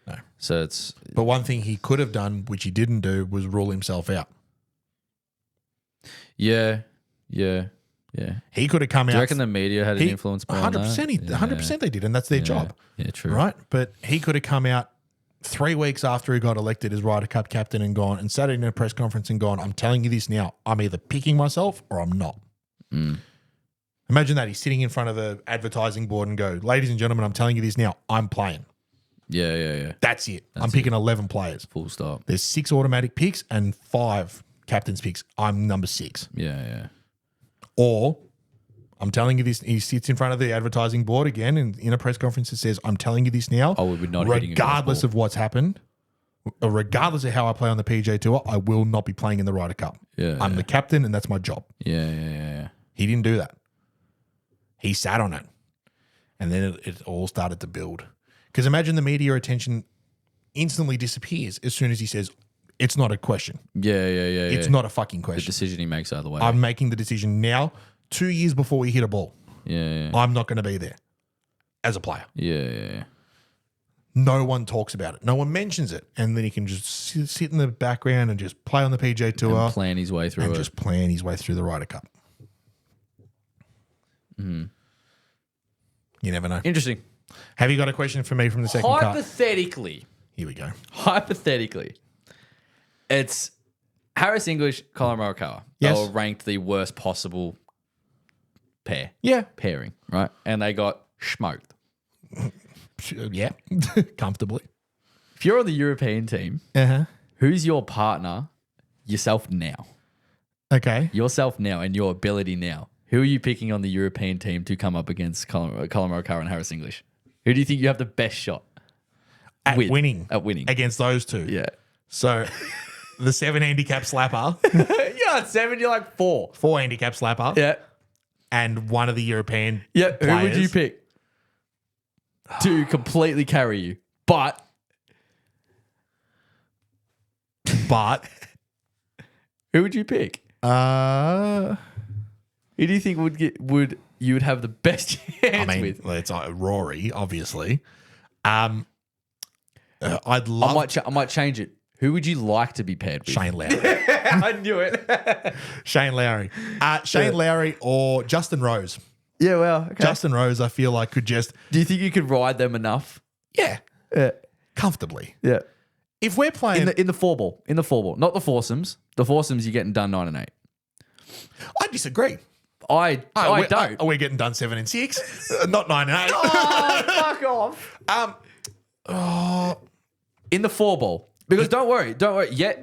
No. So it's But one thing he could have done, which he didn't do, was rule himself out. yeah. He could have come Do you out. reckon the media had an influence behind 100%. that? 100% they did, and that's their job. Yeah, true. Right? But he could have come out 3 weeks after he got elected as Ryder Cup captain and gone and sat in a press conference and gone, I'm telling you this now. I'm either picking myself or I'm not. Imagine that. He's sitting in front of the advertising board and go, ladies and gentlemen, I'm telling you this now. I'm playing. Yeah. That's it. I'm picking 11 players. Full stop. There's 6 automatic picks and 5 captain's picks. I'm number 6. Yeah. Or I'm telling you this. He sits in front of the advertising board again and in a press conference it says, I'm telling you this now. Oh, we're not hitting a golf regardless ball. of what's happened, regardless of how I play on the PGA Tour, I will not be playing in the Ryder Cup. I'm the captain and that's my job. Yeah. He didn't do that. He sat on it. And then it all started to build. Because imagine the media attention instantly disappears as soon as he says, it's not a question. Yeah. It's not a fucking the question. decision he makes either way. I'm making the decision now, 2 years before we hit a ball. Yeah. I'm not going to be there as a player. Yeah. No one talks about it. No one mentions it. And then he can just sit in the background and just play on the PGA Tour And plan his way through and it. just plan his way through the Ryder Cup. You never know. Interesting. Have you got a question for me from the second cut? Hypothetically, Here we go. it's Harris English, Colin Morikawa. Yes. They were ranked the worst possible Yeah. pairing, right? And they got smoked. Yeah. Comfortably. If you're on the European team, Uh-huh. who's your partner? Yourself now. Okay. Yourself now and your ability now. Who are you picking on the European team to come up against Colin Morikawa and Harris English? Who do you think you have the best shot At with? winning. At winning. Against those two. Yeah. So the 7 handicap slapper, You're not 7, you're like 4. 4 handicap slapper, Yeah. and one of the European Yeah. Who would you players. pick to completely carry you? But But who would you pick? Who do you think would you would have the best chance I mean, with? well, it's Rory, obviously. I'd love I might change it. Who would you like to be paired with? Shane Lowry. I knew it. Shane Lowry. Shane Lowry or Justin Rose. Yeah, well, okay. Justin Rose, I feel like could just, Do you think you could ride them enough? yeah, Yeah. comfortably. Yeah. If we're playing, In the 4-ball. In the 4-ball. Not the foursomes. The foursomes you're getting done 9 and 8. I disagree. I don't. We're getting done 7 and 6, not 9 and 8. Oh, fuck off. In the 4-ball. Because don't worry. Yeah.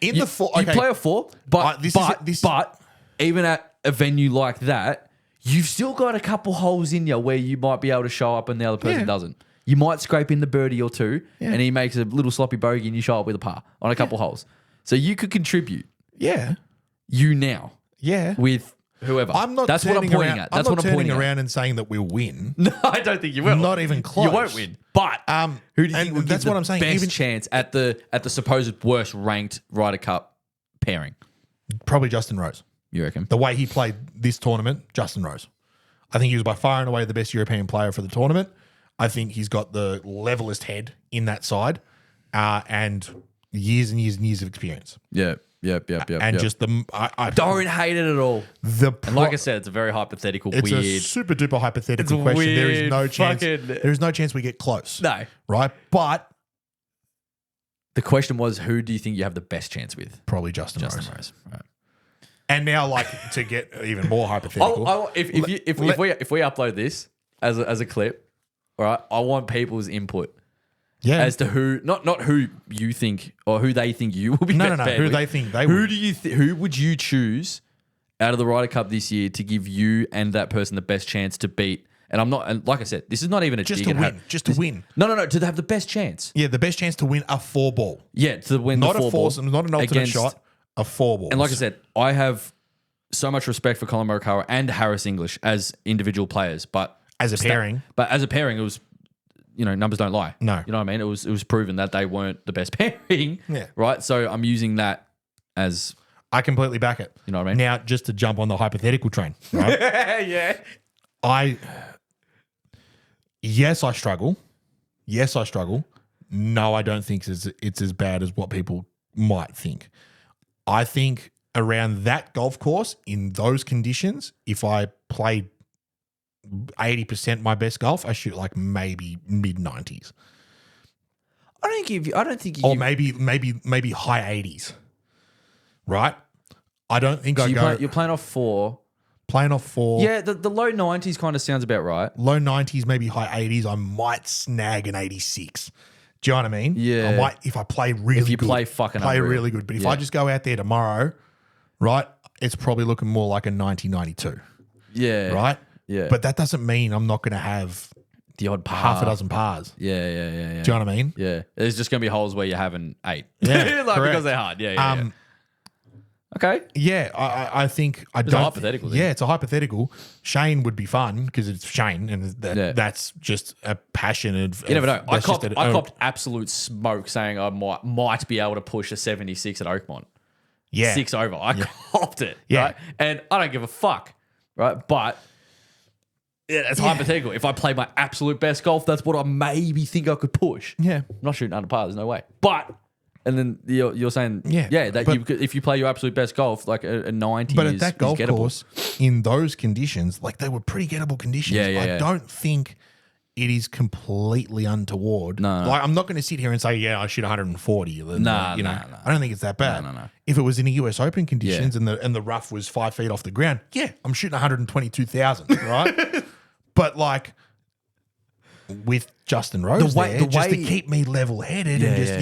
In you, the 4, you okay. play a 4, but this- but even at a venue like that, you've still got a couple holes in you where you might be able to show up and the other person Yeah. doesn't. You might scrape in the birdie or two, Yeah. and he makes a little sloppy bogey, and you show up with a par on a couple holes. So you could contribute. Yeah, You now yeah. with whoever. I'm not. That's what I'm turning pointing around, at. I'm That's not what I'm turning pointing at. around and saying that we'll win. No, I don't think you will. Not even close. You won't win. But who do you and think would that's give what the I'm saying. best Even chance at the supposed worst ranked Ryder Cup pairing? probably Justin Rose. You reckon? The way he played this tournament, Justin Rose. I think he was by far and away the best European player for the tournament. I think he's got the levelest head in that side, and years and years and years of experience. Yep. And just the I Don't hate it at all. And like I said, it's a very hypothetical, it's weird. a super duper hypothetical It's question. There is weird no chance. fucking- There is no chance we get close. No. Right, but The question was, who do you think you have the best chance with? probably Justin Rose. Rose. Right. And now, like to get even more hypothetical, If we upload this as a clip, all right, I want people's input yeah. as to who, not who you think or who they think you will be. No, best no, paired who with. they think they Who would. do you who would you choose out of the Ryder Cup this year to give you and that person the best chance to beat? And I'm not, and like I said, this is not even a just dig to at win, Har- just to win. No, to have the best chance. Yeah, the best chance to win a 4-ball, Yeah, to win not the a 4-ball foursome, not an alternate against- shot, a 4-ball. And like I said, I have so much respect for Colin Morikawa and Harris English as individual players, but As a pairing. But as a pairing, it was, numbers don't lie. No. You know what I mean? It was proven that they weren't the best pairing. Yeah. Right? So I'm using that as... I completely back it. You know what I mean? Now, just to jump on the hypothetical train, right? Yeah. Yes, I struggle. No, I don't think it's as bad as what people might think. I think around that golf course, in those conditions, if I played 80% my best golf, I shoot like maybe mid-90s. I don't think you... Or maybe high 80s. Right? I don't think you're playing off 4. Playing off 4. Yeah, the low 90s kind of sounds about right. Low 90s, maybe high 80s, I might snag an 86. Do you know what I mean? Yeah. I might, if I play really good. If you play fucking unreal. Really good. But if I just go out there tomorrow, right, it's probably looking more like a 90, 92. Yeah. Right? Yeah. But that doesn't mean I'm not going to have the odd par. half a dozen pars. Yeah. Do you know what I mean? Yeah. There's just going to be holes where you're having 8. Yeah, because they're hard. Yeah. Okay. Yeah, I think I It's don't. a hypothetical thing. Yeah, it's a hypothetical. Shane would be fun because it's Shane, and that's just a passion. You never know. I copped absolute smoke saying I might be able to push a 76 at Oakmont. Yeah, 6 over. I copped it. Yeah. Right? And I don't give a fuck. Right. But it's hypothetical. If I play my absolute best golf, that's what I maybe think I could push. Yeah. I'm not shooting under par. There's no way. But. And then you're saying, if you play your absolute best golf, like a 90 but is at that golf gettable. course, in those conditions, like they were pretty gettable conditions. I don't think it is completely untoward. No. Like I'm not going to sit here and say, I shoot 140. No. I don't think it's that bad. No. If it was in a US Open conditions and the rough was 5 feet off the ground, I'm shooting 122,000, right? But like with Justin Rose just to keep me level-headed and just,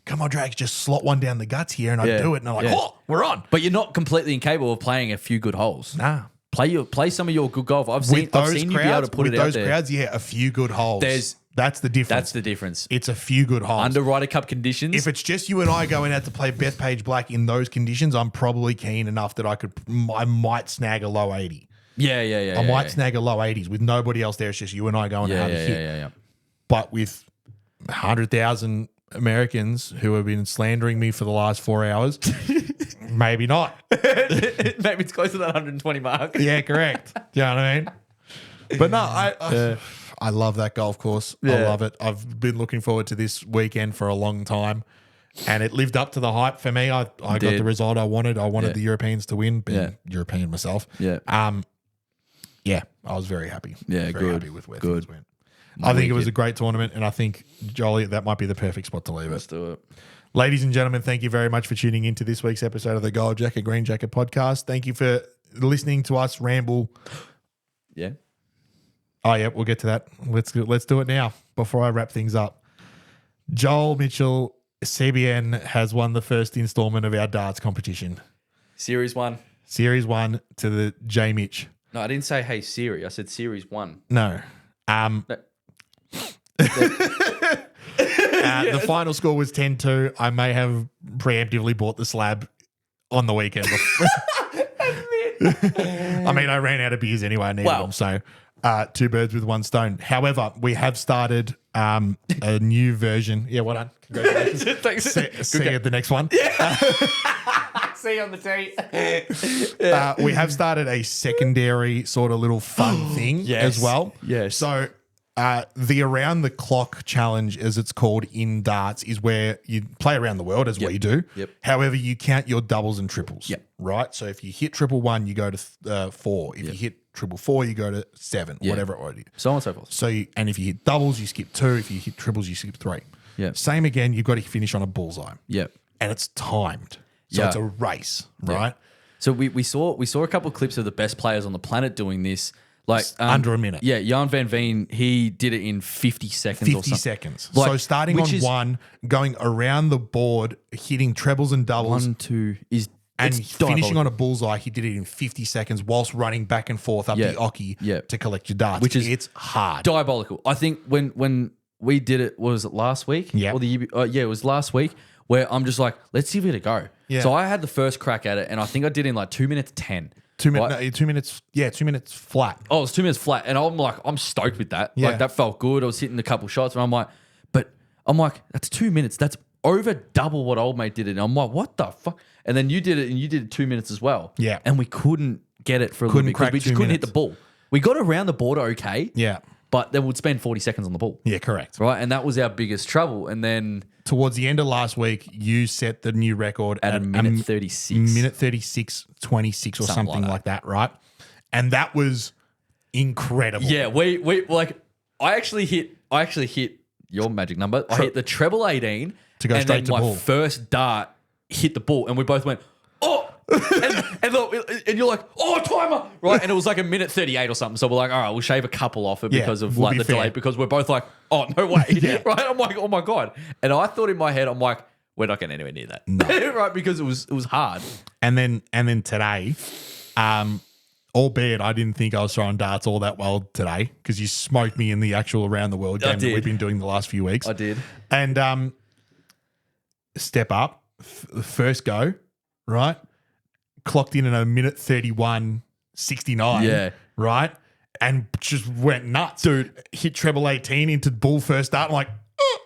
come on, Drags, just slot one down the guts here and I do it and I'm like, we're on. But you're not completely incapable of playing a few good holes. Nah. Play some of your good golf. I've seen you be able to put it out there. With those crowds, a few good holes. That's the difference. That's the difference. It's a few good holes. Under Ryder Cup conditions. If it's just you and I going out to play Bethpage Black in those conditions, I'm probably keen enough that I might snag a low 80. Yeah. I might snag a low 80s with nobody else there. It's just you and I going to have a hit. Yeah. But with 100,000 Americans who have been slandering me for the last 4 hours, maybe not. Maybe it's close to that 120 mark. Yeah, correct. Do you know what I mean? But no, I love that golf course. I love it. I've been looking forward to this weekend for a long time. And it lived up to the hype for me. I got the result I wanted. I wanted the Europeans to win, being European myself. Yeah. I was very happy. Yeah, very happy with where things went. I think it was a great tournament, and I think, Jolie, that might be the perfect spot to leave Let's it. do it. Ladies and gentlemen, thank you very much for tuning into this week's episode of the Gold Jacket, Green Jacket podcast. Thank you for listening to us ramble. Yeah. Oh, yeah, we'll get to that. Let's do it now before I wrap things up. Joel Mitchell, CBN, has won the first installment of our darts competition. Series 1. Series 1 to the J Mitch. No, I didn't say, hey, Siri. I said Series 1. No. The final score was 10-2. I may have preemptively bought the slab on the weekend. I mean, I ran out of beers anyway. I needed them. So 2 birds with 1 stone. However, we have started a new version. Yeah, well done. Congratulations. Thanks. See you at the next one. Yeah. See you on the tee. We have started a secondary sort of little fun thing as well. Yes. So the around the clock challenge, as it's called in darts, is where you play around the world as what you do. Yep. However, you count your doubles and triples. Yep. Right. So if you hit 111, you go to 4. If you hit 444, you go to 7. Whatever it is. So on and so forth. So and if you hit doubles, you skip 2. If you hit triples, you skip 3. Yeah. Same again. You've got to finish on a bullseye. Yep. And it's timed. So it's a race, right? So we saw a couple of clips of the best players on the planet doing this. Like under a minute. Yeah, Jan van Veen, he did it in 50 seconds 50 or something. seconds. Like, so starting on 1, going around the board, hitting trebles and doubles. 1, 2 is and finishing on a bullseye, he did it in 50 seconds whilst running back and forth up the Oki to collect your darts. Which is it's hard. Diabolical. I think when we did it, was it last week? Yeah. Or the year, it was last week, where I'm just like, let's give it a go. Yeah. So I had the first crack at it, and I think I did in like 2 minutes 10. 2 minutes. No, 2 minutes. Yeah, 2 minutes flat. Oh, it was 2 minutes flat. And I'm like, I'm stoked with that. Yeah. Like, that felt good. I was hitting a couple shots. And I'm like, that's 2 minutes. That's over double what old mate did it. And I'm like, what the fuck? And then you did it, and you did it 2 minutes as well. Yeah. And we couldn't get it for a Couldn't little bit crack because we just 2 couldn't hit minutes. the ball. We got around the border okay. Yeah. But then we'd spend 40 seconds on the ball. Yeah, correct. Right. And that was our biggest trouble. And then Towards the end of last week, you set the new record at a minute 36. Minute 36:26 or something like that, right? And that was incredible. Yeah, we like I actually hit your magic number. I hit the treble 18 To go and straight then to my ball. first dart hit the ball, and we both went, oh, and look, and you're like, oh, timer, right? And it was like a minute 38 or something. So we're like, all right, we'll shave a couple off it Yeah, because of we'll like be the fair. delay, because we're both like, oh, no way, right? I'm like, oh my god, and I thought in my head, I'm like, we're not getting anywhere near that, right? Because it was hard. And then today, albeit I didn't think I was throwing darts all that well today because you smoked me in the actual around the world I game that did. we've been doing the last few weeks. I did. And step up, first go, right? Clocked in a minute 31:69. Yeah. Right? And just went nuts. Dude, hit treble 18 into bull first start. I'm like,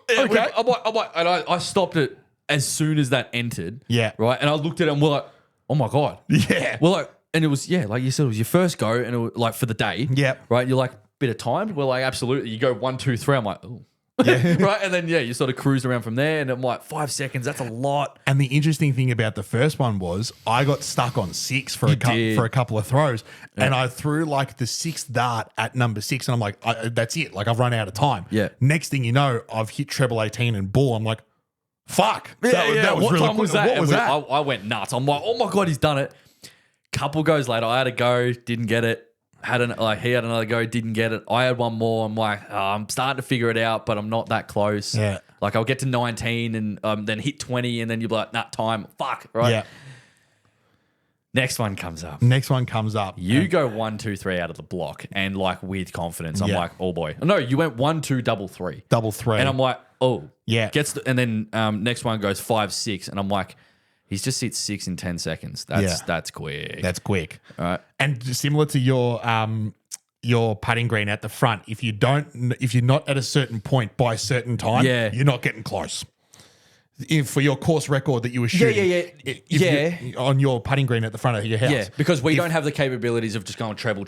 okay. I'm like, and I stopped it as soon as that entered. Yeah. Right. And I looked at it and we're like, oh my God. Yeah. We're like, and it was, yeah, like you said, it was your first go and it was like for the day. Yep. Right. You're like, bit of time. We're like, absolutely. You go 1, 2, 3. I'm like, oh. Yeah. Right. And then, yeah, you sort of cruise around from there. And I'm like, 5 seconds. That's a lot. And the interesting thing about the first one was I got stuck on 6 for a couple of throws, and I threw like the 6th dart at number 6, and I'm like, that's it. Like I've run out of time. Yeah. Next thing you know, I've hit treble 18 and bull. I'm like, fuck. That was what really time cool. was that? What was that? I went nuts. I'm like, oh my God, he's done it. Couple goes later, I had a go, didn't get it. He had another go, didn't get it. I had one more. I'm like, I'm starting to figure it out, but I'm not that close. Yeah. Like I'll get to 19 and then hit 20, and then you're like, nah, time. Fuck. Right. Yeah. Next one comes up. Next one comes up. You go 1, 2, 3 out of the block, and like with confidence, I'm Yeah. like, oh boy. No, you went 1, 2, double 3. Double 3. And I'm like, oh. Yeah. And then next one goes 5, 6, and I'm like, he's just hit 6 in 10 seconds. That's quick. That's quick. All right. And similar to your putting green at the front, if you're not at a certain point by a certain time, you're not getting close. For your course record that you were shooting, on your putting green at the front of your house, Yeah, because we don't have the capabilities of just going treble.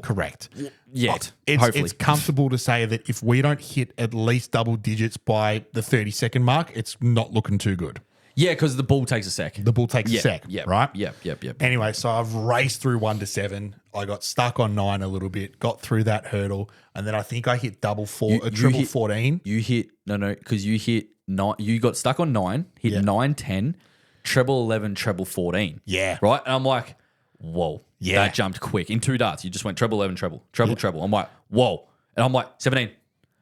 correct. Yet, It's comfortable to say that if we don't hit at least double digits by the 30-second mark, it's not looking too good. Yeah, because the ball takes a sec. The ball takes a sec, right? Yep. Anyway, so I've raced through 1 to 7. I got stuck on 9 a little bit, got through that hurdle, and then I think I hit triple 14. You hit, because you hit 9, you got stuck on 9, hit 9, 10, treble 11, treble 14. Yeah. Right? And I'm like, whoa. Yeah. That jumped quick. In 2 darts, you just went treble 11, treble. I'm like, whoa. And I'm like, 17.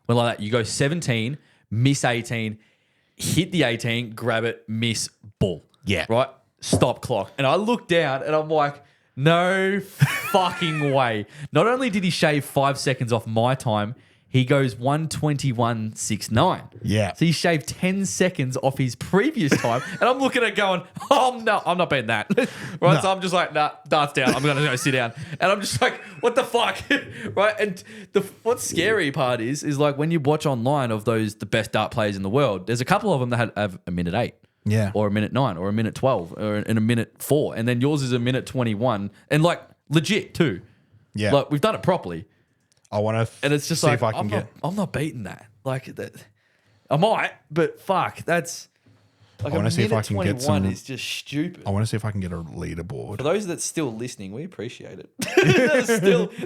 Went like that. You go 17, miss 18, hit the 18, grab it, miss, ball. Yeah. Right? Stop clock. And I look down and I'm like, no fucking way. Not only did he shave 5 seconds off my time, he goes 1:21.69. Yeah. So he shaved 10 seconds off his previous time. And I'm looking at it going, oh, no, I'm not beating that. Right? No. So I'm just like, nah, darts down. I'm going to go sit down. And I'm just like, what the fuck? Right? And what's scary part is like when you watch online of the best dart players in the world, there's a couple of them that have a minute 8. Yeah. Or a minute 9 or a minute 12 or in a minute 4. And then yours is a minute 21. And like legit too. Yeah. Like we've done it properly. I want to And it's just see like, if I can I'm not beating that. Like that. I might, but fuck, that's like I wanna a see if I minute can 21 get some- is just stupid. I want to see if I can get a For leaderboard. those that's still listening, we appreciate it.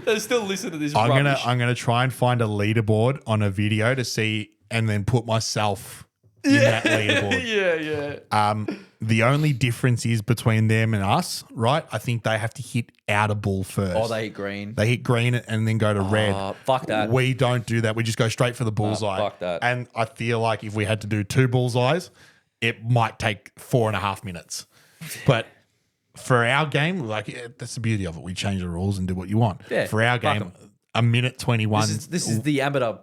They're still listening to this I'm rubbish. gonna try and find a leaderboard on a video to see, and then put myself in that leaderboard. yeah. The only difference is between them and us, right? I think they have to hit out a ball first. Oh, they hit green. They hit green and then go to red. Fuck that. We don't do that. We just go straight for the bullseye. fuck that. And I feel like if we had to do 2 bullseyes, it might take 4.5 minutes. But for our game, like that's the beauty of it. We change the rules and do what you want. Yeah, For our fuck game, 'em. a minute 21. This is the amateur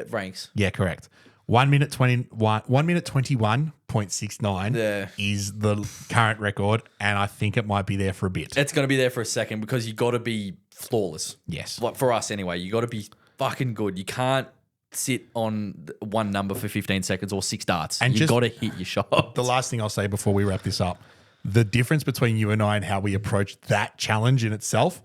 ranks. Yeah, correct. 1 minute 21 98.69 is the current record, and I think it might be there for a bit. It's going to be there for a second because you got to be flawless. Yes. Like for us anyway, you got to be fucking good. You can't sit on one number for 15 seconds or 6 darts. And you got to hit your shot. The last thing I'll say before we wrap this up, the difference between you and I and how we approach that challenge in itself,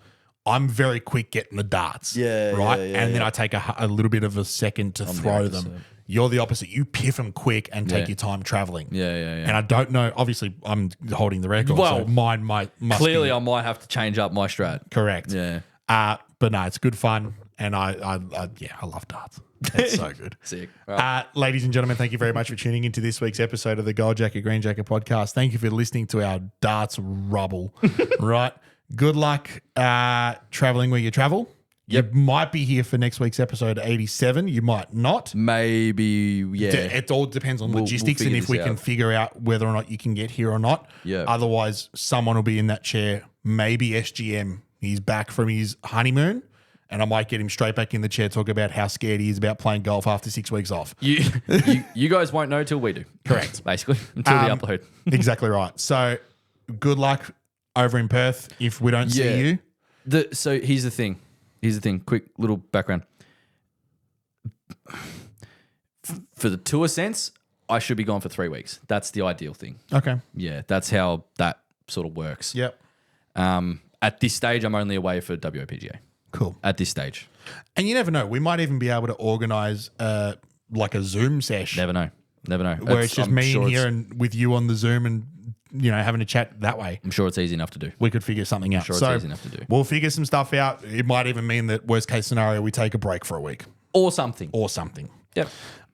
I'm very quick getting the darts. Right? And then I take a little bit of a second to throw them. You're the opposite. You piff them quick and take your time traveling. Yeah. And I don't know. Obviously, I'm holding the record. Well, so mine must clearly be. I might have to change up my strat. Correct. Yeah. But no, it's good fun. And I love darts. It's so good. Sick. Right. Ladies and gentlemen, thank you very much for tuning into this week's episode of the Gold Jacket, Green Jacket podcast. Thank you for listening to our darts rubble. Right. Good luck traveling where you travel. Yep. You might be here for next week's episode 87. You might not. Maybe, yeah. It all depends on logistics we'll and if we can figure out whether or not you can get here or not. Yeah. Otherwise, someone will be in that chair. Maybe SGM. He's back from his honeymoon. And I might get him straight back in the chair, talk about how scared he is about playing golf after 6 weeks off. You guys won't know till we do. Correct. Basically, until the upload. Exactly right. So good luck over in Perth if we don't see you. So here's the thing. Quick little background. For the tour sense, I should be gone for 3 weeks. That's the ideal thing. Okay. Yeah, that's how that sort of works. Yep. At this stage, I'm only away for WPGA. Cool. At this stage. And you never know. We might even be able to organise like a Zoom sesh. Never know. Where it's just me in here and with you on the Zoom and, having a chat that way. I'm sure it's easy enough to do. We could figure something out. I'm sure it's easy enough to do. We'll figure some stuff out. It might even mean that worst case scenario, we take a break for a week. Or something. Yep.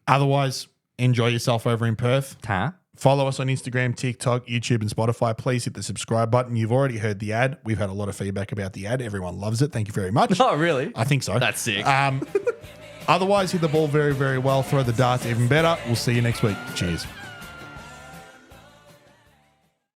Otherwise, enjoy yourself over in Perth. Follow us on Instagram, TikTok, YouTube, and Spotify. Please hit the subscribe button. You've already heard the ad. We've had a lot of feedback about the ad. Everyone loves it. Thank you very much. Oh, really? I think so. That's sick. Otherwise, hit the ball very, very well. Throw the darts even better. We'll see you next week. Cheers.